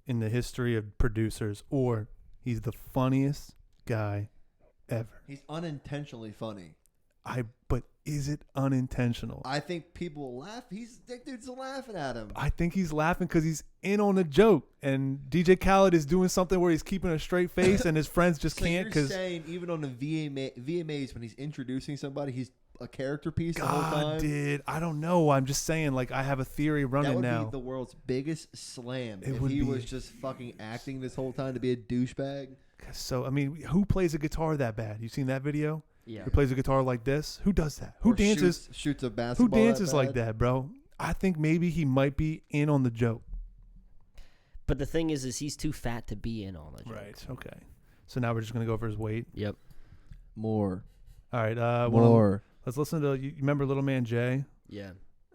in the history of producers or he's the funniest guy ever. He's unintentionally funny. But is it unintentional? I think people will laugh. That dude's laughing at him. I think he's laughing because he's in on the joke, and DJ Khaled is doing something where he's keeping a straight face, and his friends just So can't. you're Because saying even on the VMAs when he's introducing somebody, he's a character piece the whole God, time. dude, I don't know. I'm just saying, like, I have a theory That running would now. be the world's biggest slam It if would he be. was just fucking acting this whole time to be a douchebag. So I mean, who plays a guitar that bad? You seen that video? Yeah. Who plays a guitar like this? Who does that? Who Or dances? Shoots a Who basketball. dances that like bad. that, bro? I think maybe he might be in on the joke. But the thing is he's too fat to be in on it. Right. Okay. So now we're just gonna go for his weight. Yep. More. All right. More. Let's listen to. You remember Little Man Jay? Yeah.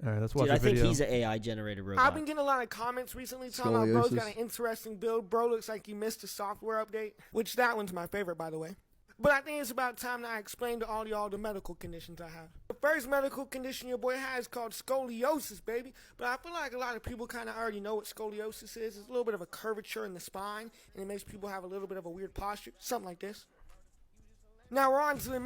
All right. Let's watch Dude, I the think video. he's an AI generated robot. I've been getting a lot of comments recently talking about bro's got Scoliosis. an interesting build. Bro looks like he missed a software update, which that one's my favorite, by the way. But I think it's about time that I explain to all y'all the medical conditions I have. The first medical condition your boy has is called scoliosis, baby. But I feel like a lot of people kind of already know what scoliosis is. It's a little bit of a curvature in the spine, and it makes people have a little bit of a weird posture. Something like this. Now we're on to the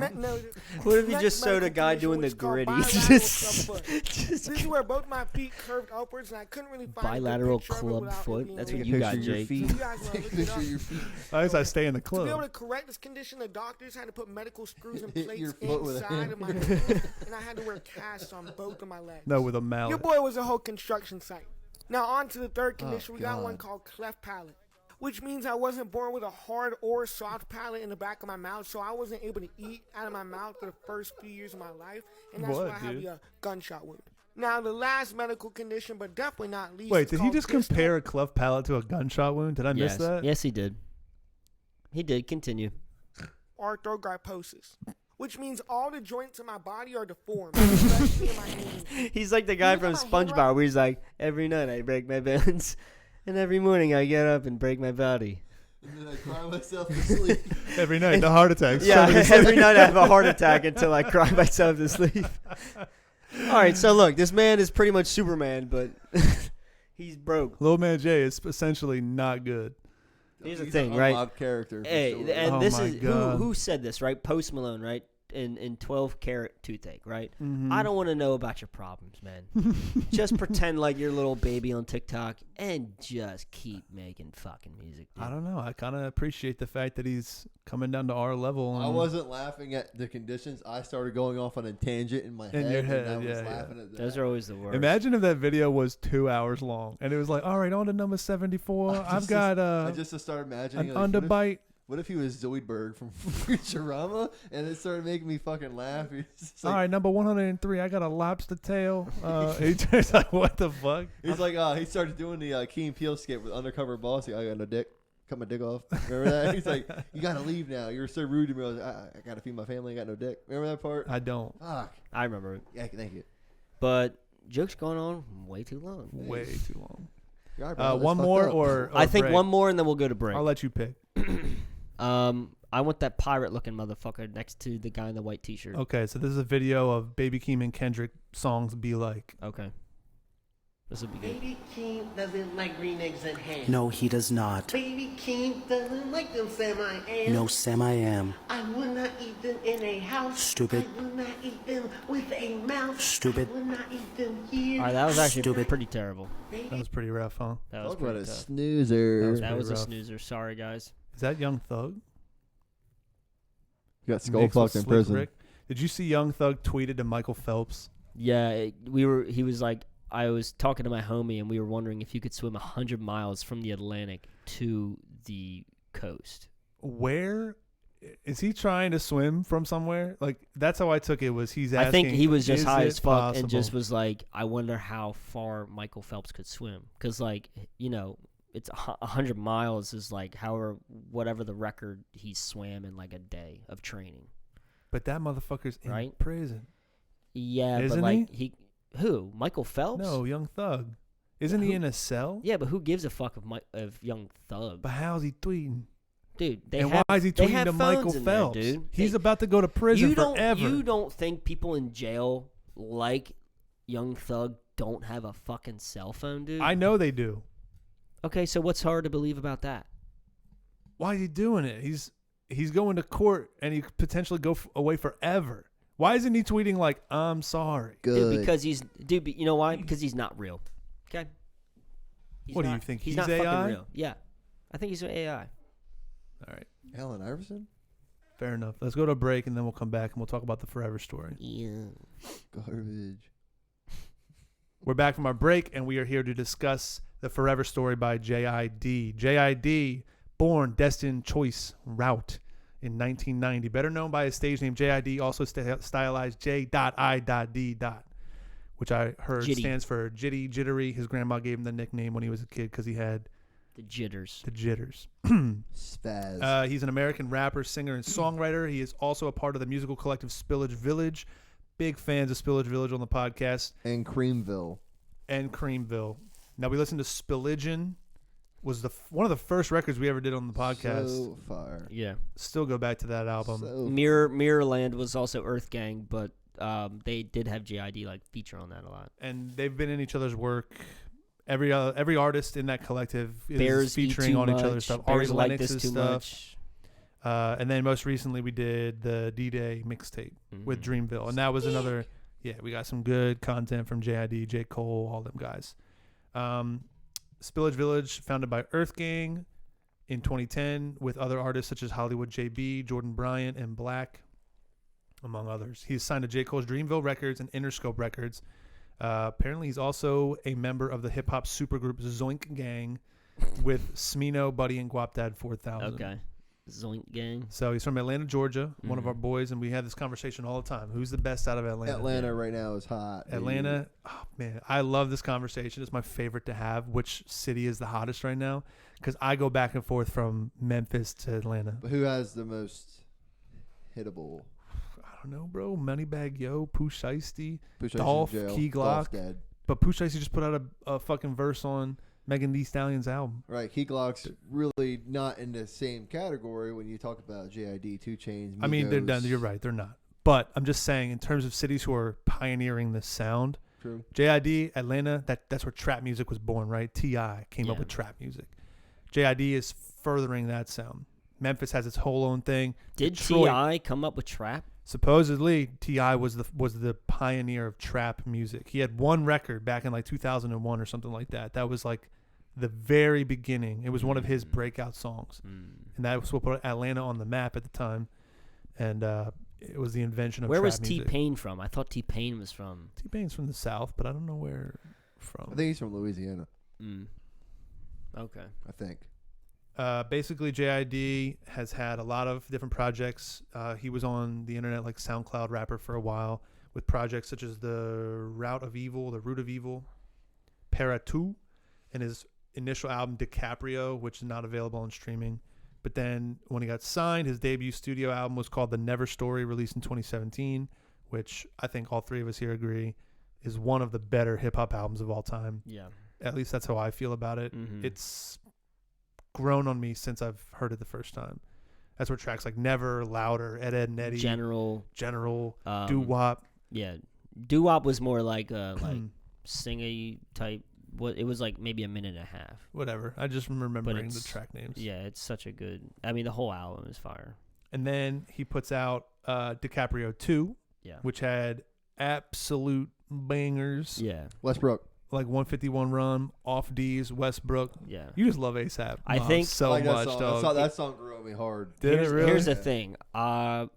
What if you just showed a guy doing the gritty? This is where both my feet curved upwards, and I couldn't really find Bilateral a good picture of it club without foot. being That's able what to- you got, Picture your Jake. feet. You guys wanna look it Picture up? your feet. I guess I stay in the To be able club. to correct this condition, the doctors had to put medical screws and Hit your plates foot with a inside hammer. of my feet, and I had to wear casts on both of my legs. No, with a Your mallet. boy was a whole construction site. Now on to the third condition. We got God. one called cleft palate, which means I wasn't born with a hard or soft palate in the back of my mouth, so I wasn't able to eat out of my mouth for the first few years of my life, and that's What, why I have dude? the gunshot wound. Now the last medical condition, but definitely not least. Wait, is did he called just distal compare a cleft palate to a gunshot wound? Did I miss Yes. that? Yes, he did. He did. Continue. arthrogryposis, which means all the joints in my body are deformed, especially in my hands. He's like the guy You from know my hand SpongeBob where he's like, every night I break my bones, and every morning I get up and break my body. And then I cry myself to sleep. Every night, the heart attacks. Yeah, every night I have a heart attack until I cry myself to sleep. All right, so look, this man is pretty much Superman, but he's broke. Little Man Jay is essentially not good. Here's the He's thing, an right? unlocked character. For Hey, sure. and Oh this my is God. who said this, right? Post Malone, right? In 12 karat toothache, right? Mhm. I don't want to know about your problems, man. Just pretend like you're a little baby on TikTok and just keep making fucking music. Dude. I don't know. I kind of appreciate the fact that he's coming down to our level. I and- wasn't laughing at the conditions. I started going off on a tangent in my In head. your and head, I was yeah, yeah. laughing at that. Those are always the worst. Imagine if that video was 2 hours long and it was like, all right, on to number 74. I've got I just started imagining an like, underbite. What if he was Zoidberg from Futurama and it started making me fucking laugh? He's just All like, right, number 103. I got a lobster tail. He's like, what the fuck? he's like, he started doing the Key and Peele skit with Undercover Boss. I got no dick. Cut my dick off. Remember that? He's like, you gotta leave now. You were so rude to me. I was like, I gotta feed my family. I got no dick. Remember that part? I don't. Fuck. I remember it. Yeah, thank you. But jokes going on way too long. Way too long. You're right, bro. That's One fucked more up. or I think break? one more and then we'll go to break. I'll let you pick. I want that pirate-looking motherfucker next to the guy in the white T-shirt. Okay, so this is a video of Baby Keem and Kendrick songs be like. Okay. This will be good. Baby Keem doesn't like green eggs and ham. No, he does not. Baby Keem doesn't like them Sam I am. No, Sam, I am. I will not eat them in a house. Stupid. I will not eat them with a mouth. Stupid. I will not eat them here. All right, that was actually Stupid. pretty terrible. That was pretty rough, huh? That was Talk about pretty a tough. snoozer. That was a rough. snoozer. Sorry, guys. Is that Young Thug? You got skull Mixed with fucked in Slick prison. Rick? Did you see Young Thug tweeted to Michael Phelps? Yeah, he was like, I was talking to my homie, and we were wondering if you could swim 100 miles from the Atlantic to the coast. Where is he trying to swim from somewhere? Like, that's how I took it. Was he's asking? I think he was just is high it as fuck and just possible? was like, I wonder how far Michael Phelps could swim. Because, like, you know, it's 100 miles is like whatever the record he swam in like a day of training. But that motherfucker's in Right? prison. Yeah, Isn't but like who? Michael Phelps? No, Young Thug. Isn't he in a cell? Yeah, but who gives a fuck of Young Thug? But how's he tweeting? Dude, And why is he they tweeting have to phones Michael in there, Phelps? dude. He's about to go to prison forever. You don't think people in jail like Young Thug don't have a fucking cell phone, dude? I know they do. Okay, so what's hard to believe about that? Why is he doing it? He's going to court and he could potentially go away forever. Why isn't he tweeting like, I'm sorry? Dude, because you know why? Because he's not real. Okay? What do you think? He's He's not AI? fucking real. Yeah. I think he's AI. All right. Allen Iverson? Fair enough. Let's go to a break and then we'll come back and we'll talk about the Forever story. Yeah. Garbage. We're back from our break and we are here to discuss the Forever story by JID. JID, born Destined Choice Route in 1990. Better known by his stage name JID, also stylized J.I.D. which I heard Jitty. stands for Jitty, Jittery. His grandma gave him the nickname when he was a kid because he had The jitters. the jitters. Spaz. He's an American rapper, singer, and songwriter. He is also a part of the musical collective Spillage Village. Big fans of Spillage Village on the podcast. And Creamville. And Creamville. Now, we listened to Spilligin. Was one of the first records we ever did on the podcast. So far. Yeah. Still go back to that album. So Mirrorland was also Earth Gang, but they did have JID like feature on that a lot. And they've been in each other's work. Every artist in that collective is Bears featuring eat too on much. each other's stuff. Bears Ari like Lennox's this too stuff. much. And then most recently we did the D-Day mixtape with Dreamville. And that was another, we got some good content from JID, J. Cole, all them guys. Spillage Village, founded by Earth Gang in 2010 with other artists such as Hollywood JB, Jordan Bryant, and Black, among others. He's signed to J. Cole's Dreamville Records and Interscope Records. Apparently, he's also a member of the hip hop supergroup Zoink Gang with Smino, Buddy, and Guapdad 4000. Okay. Zoink Gang. So he's from Atlanta, Georgia, one of our boys, and we have this conversation all the time. Who's the best out of Atlanta? Atlanta right now is hot. Atlanta, oh man, I love this conversation. It's my favorite to have. Which city is the hottest right now? Because I go back and forth from Memphis to Atlanta. But who has the most hittable? I don't know, bro. Moneybag Yo, Pooh Shiesty, Pooh Shiesty's Dolph, in jail. Key Dolph's Glock. dead. But Pooh Shiesty just put out a fucking verse on Megan Thee Stallion's album. Right, Key Glock's really not in the same category when you talk about JID, 2 Chainz. I mean, they're Migos. done. You're right. They're not. But I'm just saying, in terms of cities who are pioneering this sound, True. JID, Atlanta, that's where trap music was born, right? T.I. came up with trap music. JID is furthering that sound. Memphis has its whole own thing. Did Detroit, T.I. come up with trap? supposedly, T.I. was the pioneer of trap music. He had one record back in like 2001 or something like that. That was like the very beginning. It was one of his breakout songs. And that was what put Atlanta on the map at the time. And it was the invention of Where trap was music. T-Pain from? I thought T-Pain was from. T-Pain's from the South, but I don't know where from. I think he's from Louisiana. Okay. I think. Basically, JID has had a lot of different projects. He was on the internet like SoundCloud rapper for a while with projects such as The Root of Evil, Para 2, and his initial album DiCaprio, which is not available on streaming. But then when he got signed, his debut studio album was called The Never Story, released in 2017, which I think all three of us here agree is one of the better hip-hop albums of all time. Yeah. At least that's how I feel about it. It's grown on me since I've heard it the first time. That's where tracks like Never, Louder, Ed, Ed and Eddie, General, Doo-Wop. Yeah. Doo-Wop was more like sing-y type. It was like maybe a minute and a half. Whatever. I just remembering the track names. Yeah, it's such a good. I mean, the whole album is fire. And then he puts out DiCaprio 2, which had absolute bangers. Yeah. Westbrook. Like 151 Rum, Off D's, Westbrook. Yeah. You just love ASAP. I think so like much, that dog. song. That song grew on me hard. Did it really? Here's the thing. I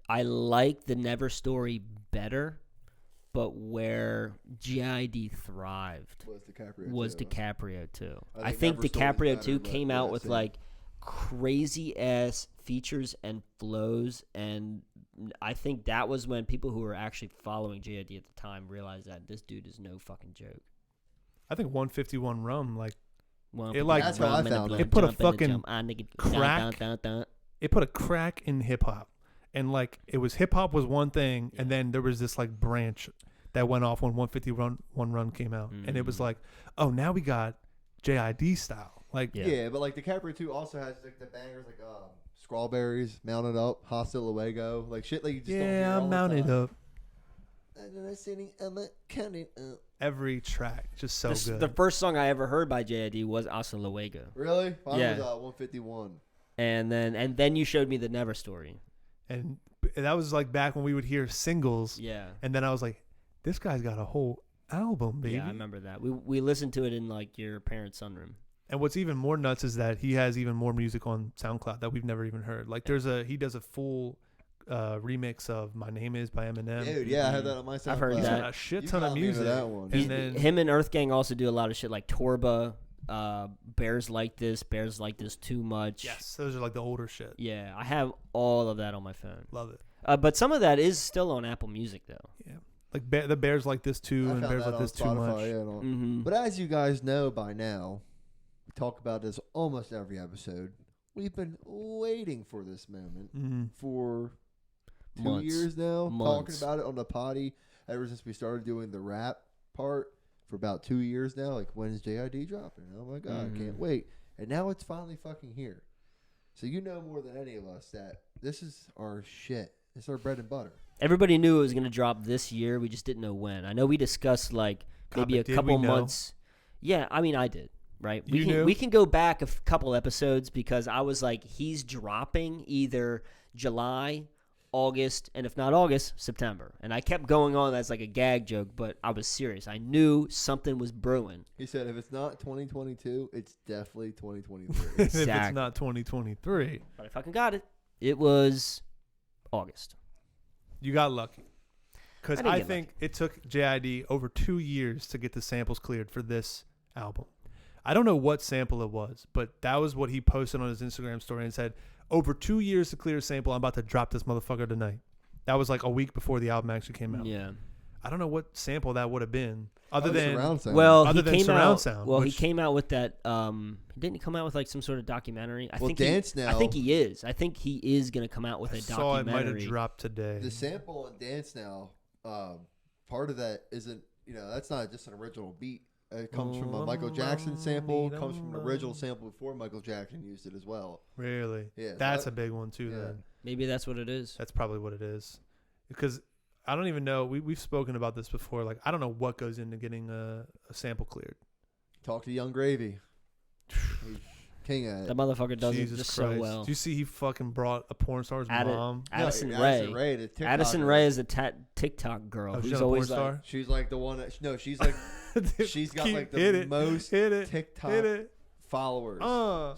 like the Never Story better, but where JID thrived was DiCaprio too. I I think think Never DiCaprio Story's 2 better, came but out yeah, with same. like crazy ass features and flows, and I think that was when people who were actually following JID at the time realized that this dude is no fucking joke. I think 151 Rum, like, Well, it like That's how I found it. It put a fucking crack. It put a crack in hip hop, and like it was hip hop was one thing, and then there was this like branch that went off when 151 Run came out, and it was like, oh, now we got JID style, like yeah, but like DiCaprio 2 also has like the bangers like Strawberries, Mounted Up, Hasta Luego, like shit like you just don't hear all I'm the mounted time. up. Counting up. Every track, just so good. The first song I ever heard by JID was Hasta Luego. Really? Mine Yeah. was 151. And then you showed me the Never Story. And that was like back when we would hear singles. Yeah. And then I was like, this guy's got a whole album, baby. Yeah, I remember that. We listened to it in like your parents' sunroom. And what's even more nuts is that he has even more music on SoundCloud that we've never even heard. Like he does a full remix of My Name Is by Eminem. Dude, yeah, I had that on my SoundCloud. I've heard He's that. got a shit You ton of got me into music. that one. And then Him and Earth Gang also do a lot of shit like Torba, Bears Like This Too Much. yes, those are like the older shit. Yeah, I have all of that on my phone. Love it. But some of that is still on Apple Music though. Yeah. Like the Bears Like This Too I and found Bears that Like on This Too Spotify, Much. yeah, and all. But as you guys know by now, we talk about this almost every episode. We've been waiting for this moment for 2 Months. years now. Months. Talking about it on the potty ever since we started doing the rap part for about 2 years now. Like, when is JID dropping? Oh my God, I can't wait. And now it's finally fucking here. So you know more than any of us that this is our shit. It's our bread and butter. Everybody knew it was gonna drop this year. We just didn't know when. I know we discussed like maybe a but did couple we know? months. Yeah, I mean I did. Right? You knew? We can go back a couple episodes because I was like, he's dropping either July, August, and if not August, September. And I kept going on as like a gag joke, but I was serious. I knew something was brewing. He said if it's not 2022, it's definitely 2023. If it's Exactly. not 2023, But I fucking got it. It was August. you got lucky. Because I think it took JID over 2 years to get the samples cleared for this album. I don't know what sample it was, but that was what he posted on his Instagram story and said, over 2 years to clear a sample, I'm about to drop this motherfucker tonight. That was like a week before the album actually came out. Yeah. I don't know what sample that would have been. Other than surround sound. Well, other he than came surround out. sound. Well, he which- came out with that. Didn't he come out with like some sort of documentary? I think Dance Now. I think he is. I think he is gonna come out with I a saw it documentary. might have dropped today. The sample in Dance Now, part of that isn't, that's not just an original beat. It comes from a Michael Jackson sample. It comes from an original sample before Michael Jackson used it as well. Really? Yeah. That's a big one too. Yeah. Then Maybe that's what it is. that's probably what it is. Because I don't even know. We've spoken about this before. Like I don't know what goes into getting a sample cleared. Talk to Young Gravy. He's king at it. That motherfucker does Jesus it just Christ. so well. Do you see he fucking brought a porn star's mom? Addison No, Rae. the TikToker. Addison Rae is a TikTok girl Oh, she's who's not a porn always star? like, She's like the one that, no, she's like, she's got like the Hit it. most Hit it. TikTok Hit it. followers.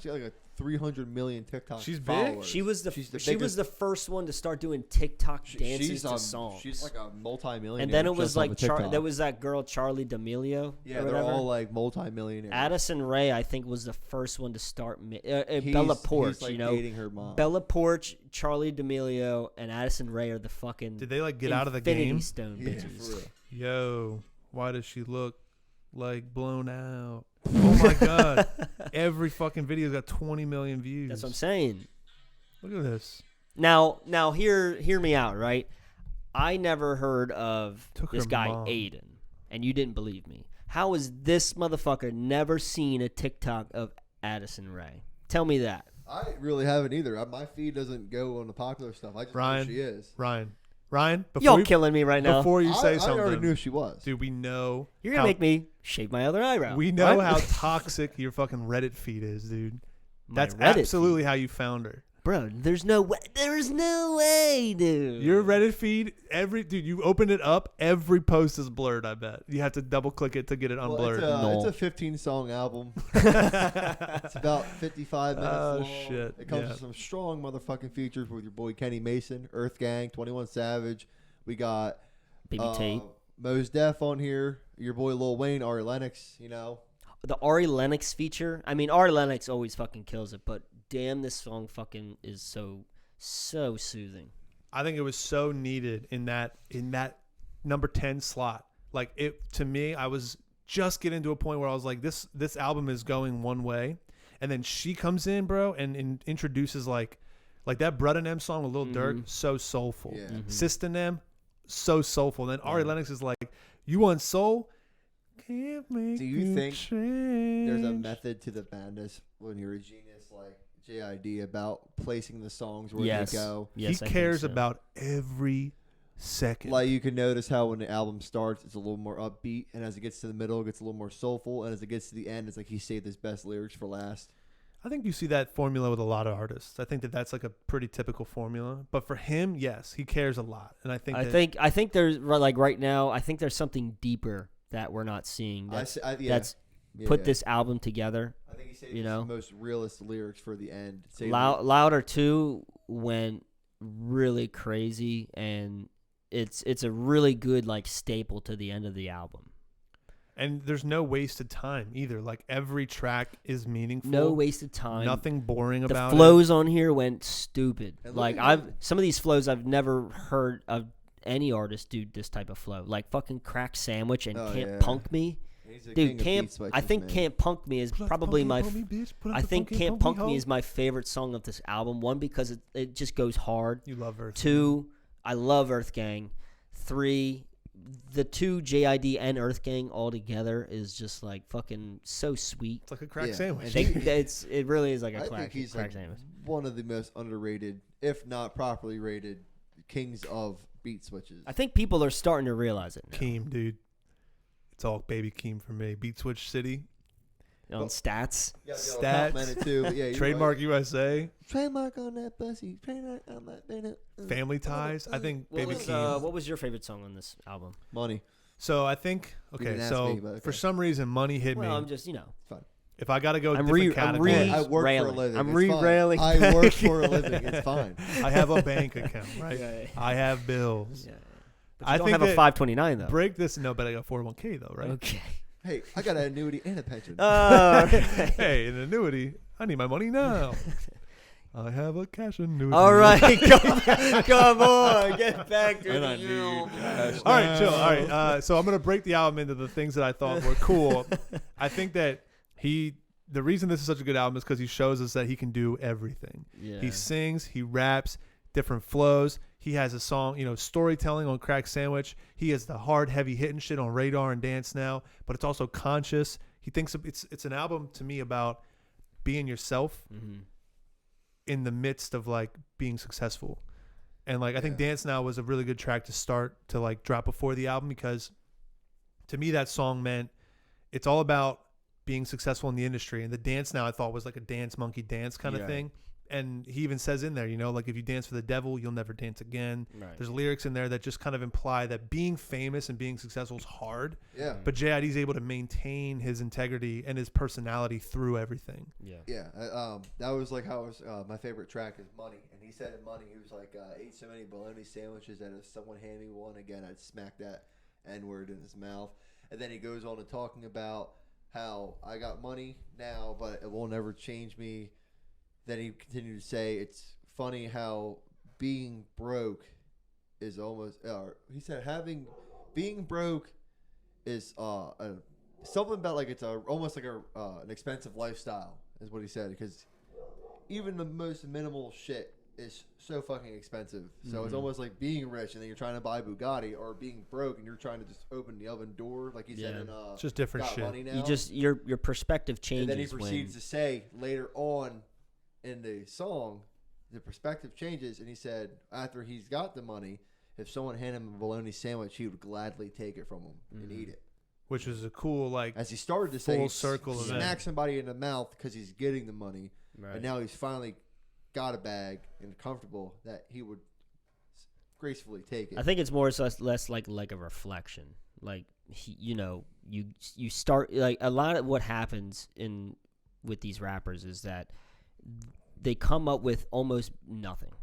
She got like a 300 million TikTok She's big? followers. she was the She's she was the first one to start doing TikTok dances she's to songs. She's like a multi-millionaire. And then it was just on like the TikTok. there was that girl Charlie D'Amelio. Yeah, or they're whatever. all like multi-millionaires. Addison Rae, I think, was the first one to start. Bella He's, Porch, like dating her mom. Bella Porch, Charlie D'Amelio, and Addison Rae are the fucking. Did they like get out of the Infinity game? Stone Yeah, bitches. for real. Yo, why does she look like blown out? Oh my god! Every fucking video's got 20 million views. That's what I'm saying. Look at this. Now, hear me out, right? I never heard of Took this her guy mom. Aiden, and you didn't believe me. How has this motherfucker never seen a TikTok of Addison Rae? Tell me that. I really haven't either. My feed doesn't go on the popular stuff. I just know Ryan, who she is. Ryan, before Y'all you, killing me right now. Before you say I something, already knew who she was. dude, we know You're gonna make me shave my other eyebrow. we know What? how toxic your fucking Reddit feed is, dude. My That's Reddit absolutely how you found her. Bro, there's no way. There's no way, dude. Your Reddit feed, you open it up, every post is blurred. I bet you have to double click it to get it unblurred. It's a 15-song album. It's about 55 minutes Oh, long. shit. It comes Yeah. with some strong motherfucking features with your boy Kenny Mason, Earth Gang, 21 Savage. We got Baby Tate. Mos Def on here. Your boy Lil Wayne, Ari Lennox. The Ari Lennox feature. I mean, Ari Lennox always fucking kills it, but damn, this song fucking is so soothing. I think it was so needed in that number 10 slot. Like it to me, I was just getting to a point where I was like, this album is going one way, and then she comes in, bro, and introduces like that Brud and M song with Lil Durk, so soulful. Yeah. System M, so soulful. And then Ari Lennox is like, you want soul? Can't make Do you think change. There's a method to the madness when you're a genius like JID about placing the songs where Yes. they go? Yes, he I think cares so. about every second. Like you can notice how when the album starts, it's a little more upbeat, and as it gets to the middle, it gets a little more soulful, and as it gets to the end, it's like he saved his best lyrics for last. I think you see that formula with a lot of artists. I think that's like a pretty typical formula. But for him, yes, he cares a lot, and I think I think there's like right now. I think there's something deeper that we're not seeing. That's put this album together. I think he saved the most realist lyrics for the end. Louder 2 went really crazy, and it's a really good like staple to the end of the album. And there's no wasted time either. Like every track is meaningful. No wasted time. Nothing boring about it. The flows on here went stupid. Like some of these flows I've never heard of any artist do this type of flow. Like fucking Crack Sandwich and Can't Punk Me. Dude, I think Can't Punk Me is probably my. I think Can't Punk Me is my favorite song of this album. 1, because it just goes hard. You love Earth. 2, I love Earth Gang. 3, the 2 JID and Earth Gang all together is just like fucking so sweet. It's like a crack sandwich. It really is like a I crack think he's like sandwich. one of the most underrated, if not properly rated, kings of beat switches. I think people are starting to realize it now. Keem, dude. It's all baby Keem for me. Beat Switch City. On stats. Stats. Too, yeah, Trademark USA. Trademark on that pussy. Trademark on that banner. Family Ties. I think What baby was, Keem. what was your favorite song on this album? Money. So I think, didn't ask so me, but okay. for some reason, Money hit me. Well, I'm just, Fine. If I got to go I'm different re- I'm categories, re- I work for a railing. living. I'm It's re-railing fine. I work back. for a living. It's fine. I have a bank account, right? Yeah. I have bills. Yeah. But you I don't think have a that 529 though. break this. No, but I got 401k though, right? Okay. Hey, I got an annuity and a pension. Oh, okay. Hey, an annuity. I need my money now. I have a cash annuity. All right, come on, get back to the you. All right, chill. All right, so I'm gonna break the album into the things that I thought were cool. I think that the reason this is such a good album is because he shows us that he can do everything. Yeah. He sings, he raps, different flows. He has a song, storytelling on Crack Sandwich. He has the hard, heavy hitting shit on Radar and Dance Now, but it's also conscious. He thinks it's an album to me about being yourself. Mm-hmm. In the midst of like being successful. And like I think Dance Now was a really good track to start to like drop before the album, because to me that song meant it's all about being successful in the industry. And the Dance Now I thought was like a dance monkey dance kind of thing. And he even says in there, like if you dance for the devil, you'll never dance again. Right. There's lyrics in there that just kind of imply that being famous and being successful is hard. Yeah. But JID is able to maintain his integrity and his personality through everything. Yeah. Yeah. That was like how it was, my favorite track is Money. And he said in Money, he was like, ate so many bologna sandwiches that if someone handed me one again, I'd smack that N-word in his mouth. And then he goes on to talking about how I got money now, but it won't ever change me. Then he continued to say, it's funny how being broke is almost, he said being broke is something about like it's almost like an expensive lifestyle is what he said, because even the most minimal shit is so fucking expensive. So it's almost like being rich and then you're trying to buy Bugatti, or being broke and you're trying to just open the oven door, like he said in it's just different Got shit. Money Now. You just your perspective changes. And then he proceeds to say later on in the song, the perspective changes, and he said after he's got the money, if someone handed him a bologna sandwich, he would gladly take it from him and eat it. Which was a cool, like, as he started to full say, circle event. Smack somebody in the mouth because he's getting the money, Right. and now he's finally got a bag and comfortable that he would gracefully take it. I think it's more or less like a reflection. Like you start, like, a lot of what happens with these rappers is that they come up with almost nothing,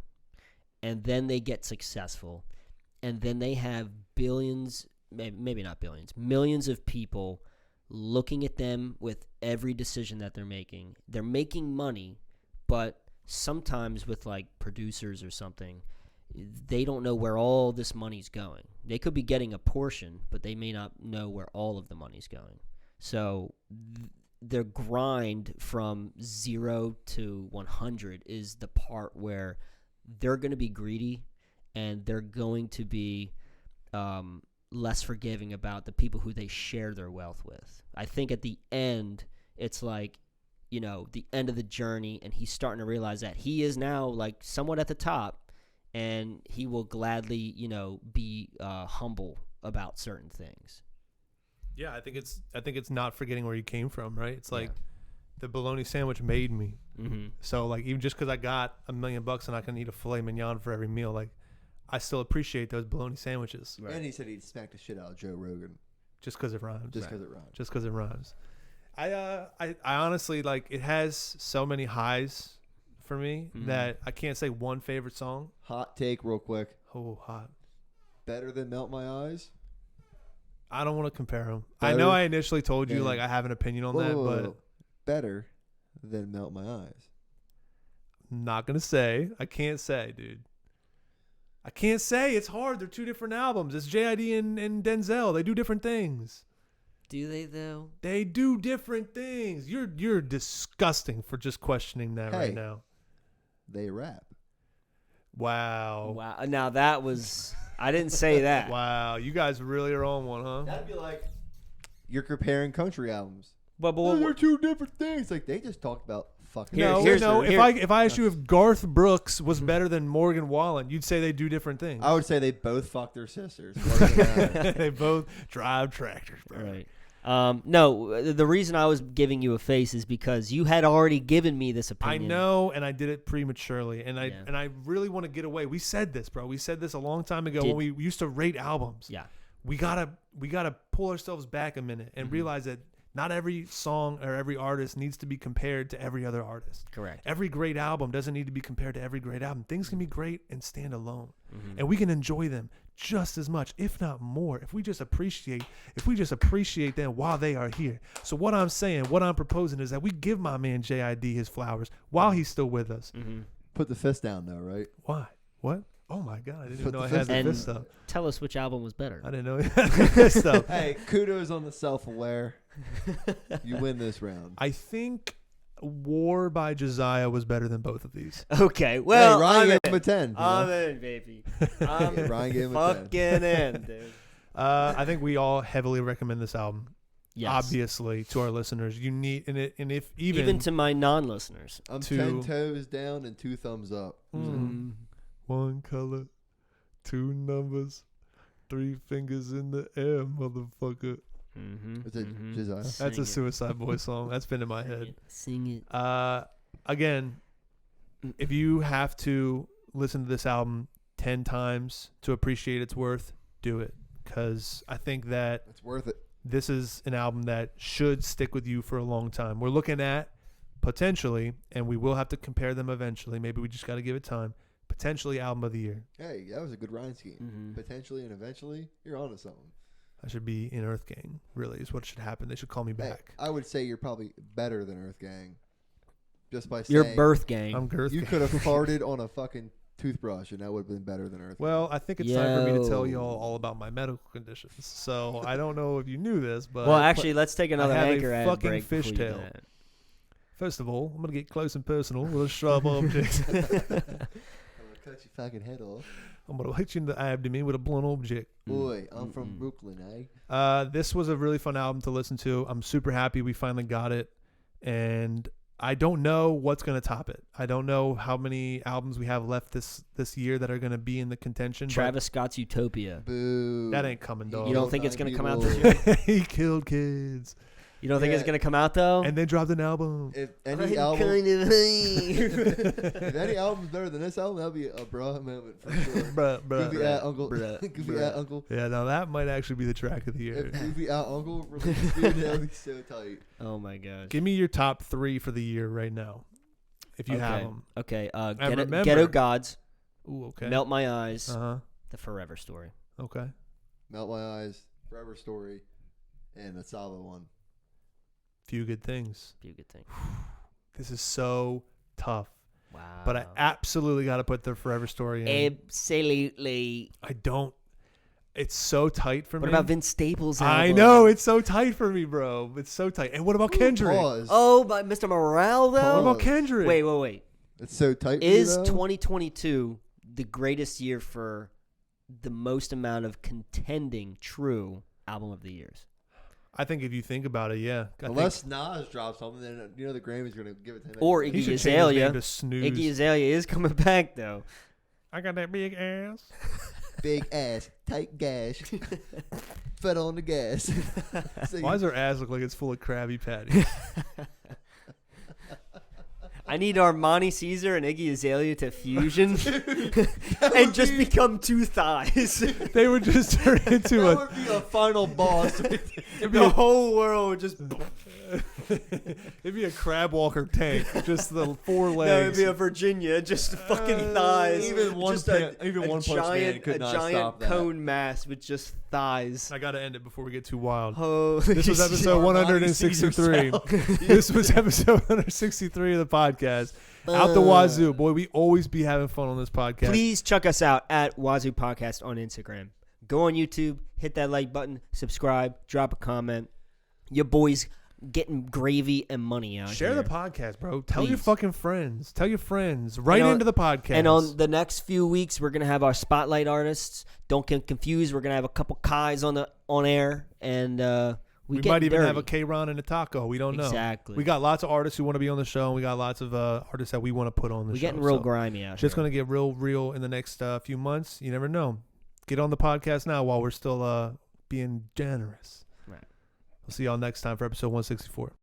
and then they get successful, and then they have billions, maybe not billions, millions of people looking at them with every decision that they're making. They're making money, but sometimes with like producers or something, they don't know where all this money's going. They could be getting a portion, but they may not know where all of the money's going. So their grind from 0 to 100 is the part where they're going to be greedy, and they're going to be less forgiving about the people who they share their wealth with. I think at the end, it's like, the end of the journey, and he's starting to realize that he is now like somewhat at the top, and he will gladly, be humble about certain things. Yeah, I think it's not forgetting where you came from, right? It's like the bologna sandwich made me. Mm-hmm. So like even just because I got $1 million and I can eat a filet mignon for every meal, like I still appreciate those bologna sandwiches. Right. And he said he'd smack the shit out of Joe Rogan just because it rhymes. Just because it rhymes. Just because it rhymes. I honestly, like, it has so many highs for me that I can't say one favorite song. Hot take real quick. Oh, hot. Better than Melt My Eyes? I don't want to compare them. I know I initially told you, like, I have an opinion on that, but better than Melt My Eyes. I'm not going to say. I can't say, dude. I can't say. It's hard. They're two different albums. It's JID and Denzel. They do different things. Do they, though? They do different things. You're disgusting for just questioning that right now. They rap. Wow. Now that was... I didn't say that. Wow. You guys really are on one, huh? That'd be like you're comparing country albums. But they're two different things. Like, they just talked about fucking... If I asked you if Garth Brooks was better than Morgan Wallen, you'd say they do different things. I would say they both fuck their sisters. What does it matter? They both drive tractors, bro. Right. No, the reason I was giving you a face is because you had already given me this opinion. I know, and I did it prematurely, and I really want to get away. We said this, bro. We said this a long time ago when we used to rate albums. Yeah. We gotta pull ourselves back a minute and realize that not every song or every artist needs to be compared to every other artist. Correct. Every great album doesn't need to be compared to every great album. Things can be great and stand alone, and we can enjoy them just as much, if not more, if we just appreciate them while they are here. So what I'm saying, what I'm proposing is that we give my man JID his flowers while he's still with us. Mm-hmm. Put the fist down, though, right? Why? What? Oh my God! I didn't Put even know the I had fist the And fist up. tell us which album was better. I didn't know he had the fist up. Hey, kudos on the self-aware. You win this round. I think War by Josiah was better than both of these. Okay, well, hey, Ryan I'm gave in. him a 10. you I'm know? in, baby. I'm Ryan gave him a 10. fucking in, dude. I think we all heavily recommend this album. Yes. Obviously, to our listeners, you need and if Even to my non-listeners. I'm to- 10 toes down and 2 thumbs up. one color, 2 numbers, 3 fingers in the air, motherfucker. Mm-hmm. Is it Josiah? That's a Suicide Boy song. That's been in my head. Sing it. Again, if you have to listen to this album 10 times to appreciate its worth, do it. Because I think that It's worth it. this is an album that should stick with you for a long time. We're looking at potentially, and we will have to compare them eventually. Maybe we just got to give it time. Potentially album of the year. Hey, that was a good rhyme scheme. Mm-hmm. Potentially and eventually, you're onto something. I should be in Earth Gang, really, is what should happen. They should call me Hey, back. I would say you're probably better than Earth Gang. Just by saying Your birth gang. I'm Girth you Gang. could have farted on a fucking toothbrush and that would have been better than Earth Well, I think it's time for me to tell Yo. y'all all about my medical conditions. So I don't know if you knew this, but well, actually, let's take another have a anchor ad fucking break. before you do fishtail. that. first of all, I'm going to get close and personal with a sharp object. I'm going to cut your fucking head off. I'm going to hit you in the abdomen with a blunt object. Boy, I'm from Brooklyn, eh? This was a really fun album to listen to. I'm super happy we finally got it. And I don't know what's going to top it. I don't know how many albums we have left this year that are going to be in the contention. but Travis Scott's Utopia. Boo. that ain't coming, dog. You don't killed think it's 9 going to come out people. this year? He killed kids. You don't think it's Yeah. going to come out, though? And then dropped an album. If any I'm album, kind of if any album's better than this album, that'll be a bra moment for sure. Bruh, Goofy bruh. Uncle. Goofy Uncle. Yeah, now that might actually be the track of the year. If Goofy Uncle released, dude, that'll be so tight. Oh, my gosh. Give me your top 3 for the year right now, if you have them. Okay. remember- Ghetto Gods, Ooh, okay. Melt My Eyes, Uh-huh. The Forever Story. Okay. Melt My Eyes, Forever Story, and a solid one. Few good things. Be a good thing. This is so tough. Wow. But I absolutely got to put the Forever Story in. Absolutely. I don't. It's so tight for What me. about Vince Staples' I album? know. It's so tight for me, bro. It's so tight. And what about Kendrick? Pause. Oh, by Mr. Morale, What though? about Kendrick? Wait. It's so tight. for Is you, though? 2022 the greatest year for the most amount of contending true album of the years? I think if you think about it, yeah. I Unless Nas drops something, then you know the Grammys are gonna give it to him. Or think he Iggy should change his name Azalea. to Snooze. Iggy Azalea is coming back, though. I got that big ass. Big ass, tight gash, foot on the gas. So Why does her ass look like it's full of Krabby Patties? I need Armani Caesar and Iggy Azalea to fusion and just become two thighs. They would just turn into that a. would be a final boss. The whole world would just. It'd be a crab walker tank, just the 4 legs. No, it'd be a Virginia, just fucking thighs. Even one just pan- even one punch man giant, could a not giant stop that. cone mass with just thighs. I gotta end it before we get too wild. Oh, This was episode 163. This was episode 163 of the podcast. Out the Wazoo, boy. We always be having fun on this podcast. Please check us out at Wazoo Podcast on Instagram. Go on YouTube, hit that like button, subscribe, drop a comment. Your boys getting gravy and money out Share here. the podcast, bro. Tell your Please. fucking friends. Tell your friends. Right And on- into the podcast. And on the next few weeks, we're gonna have our spotlight artists. Don't get confused. We're gonna have a couple Kais on air, and we get might even dirty. have a K-Ron and a Taco. We don't know. Exactly. We got lots of artists who want to be on the show. And we got lots of artists that we want to put on the We're show. getting real So grimy out just here. going to get real in the next few months. You never know. Get on the podcast now while we're still being generous. Right. We'll see y'all next time for episode 164.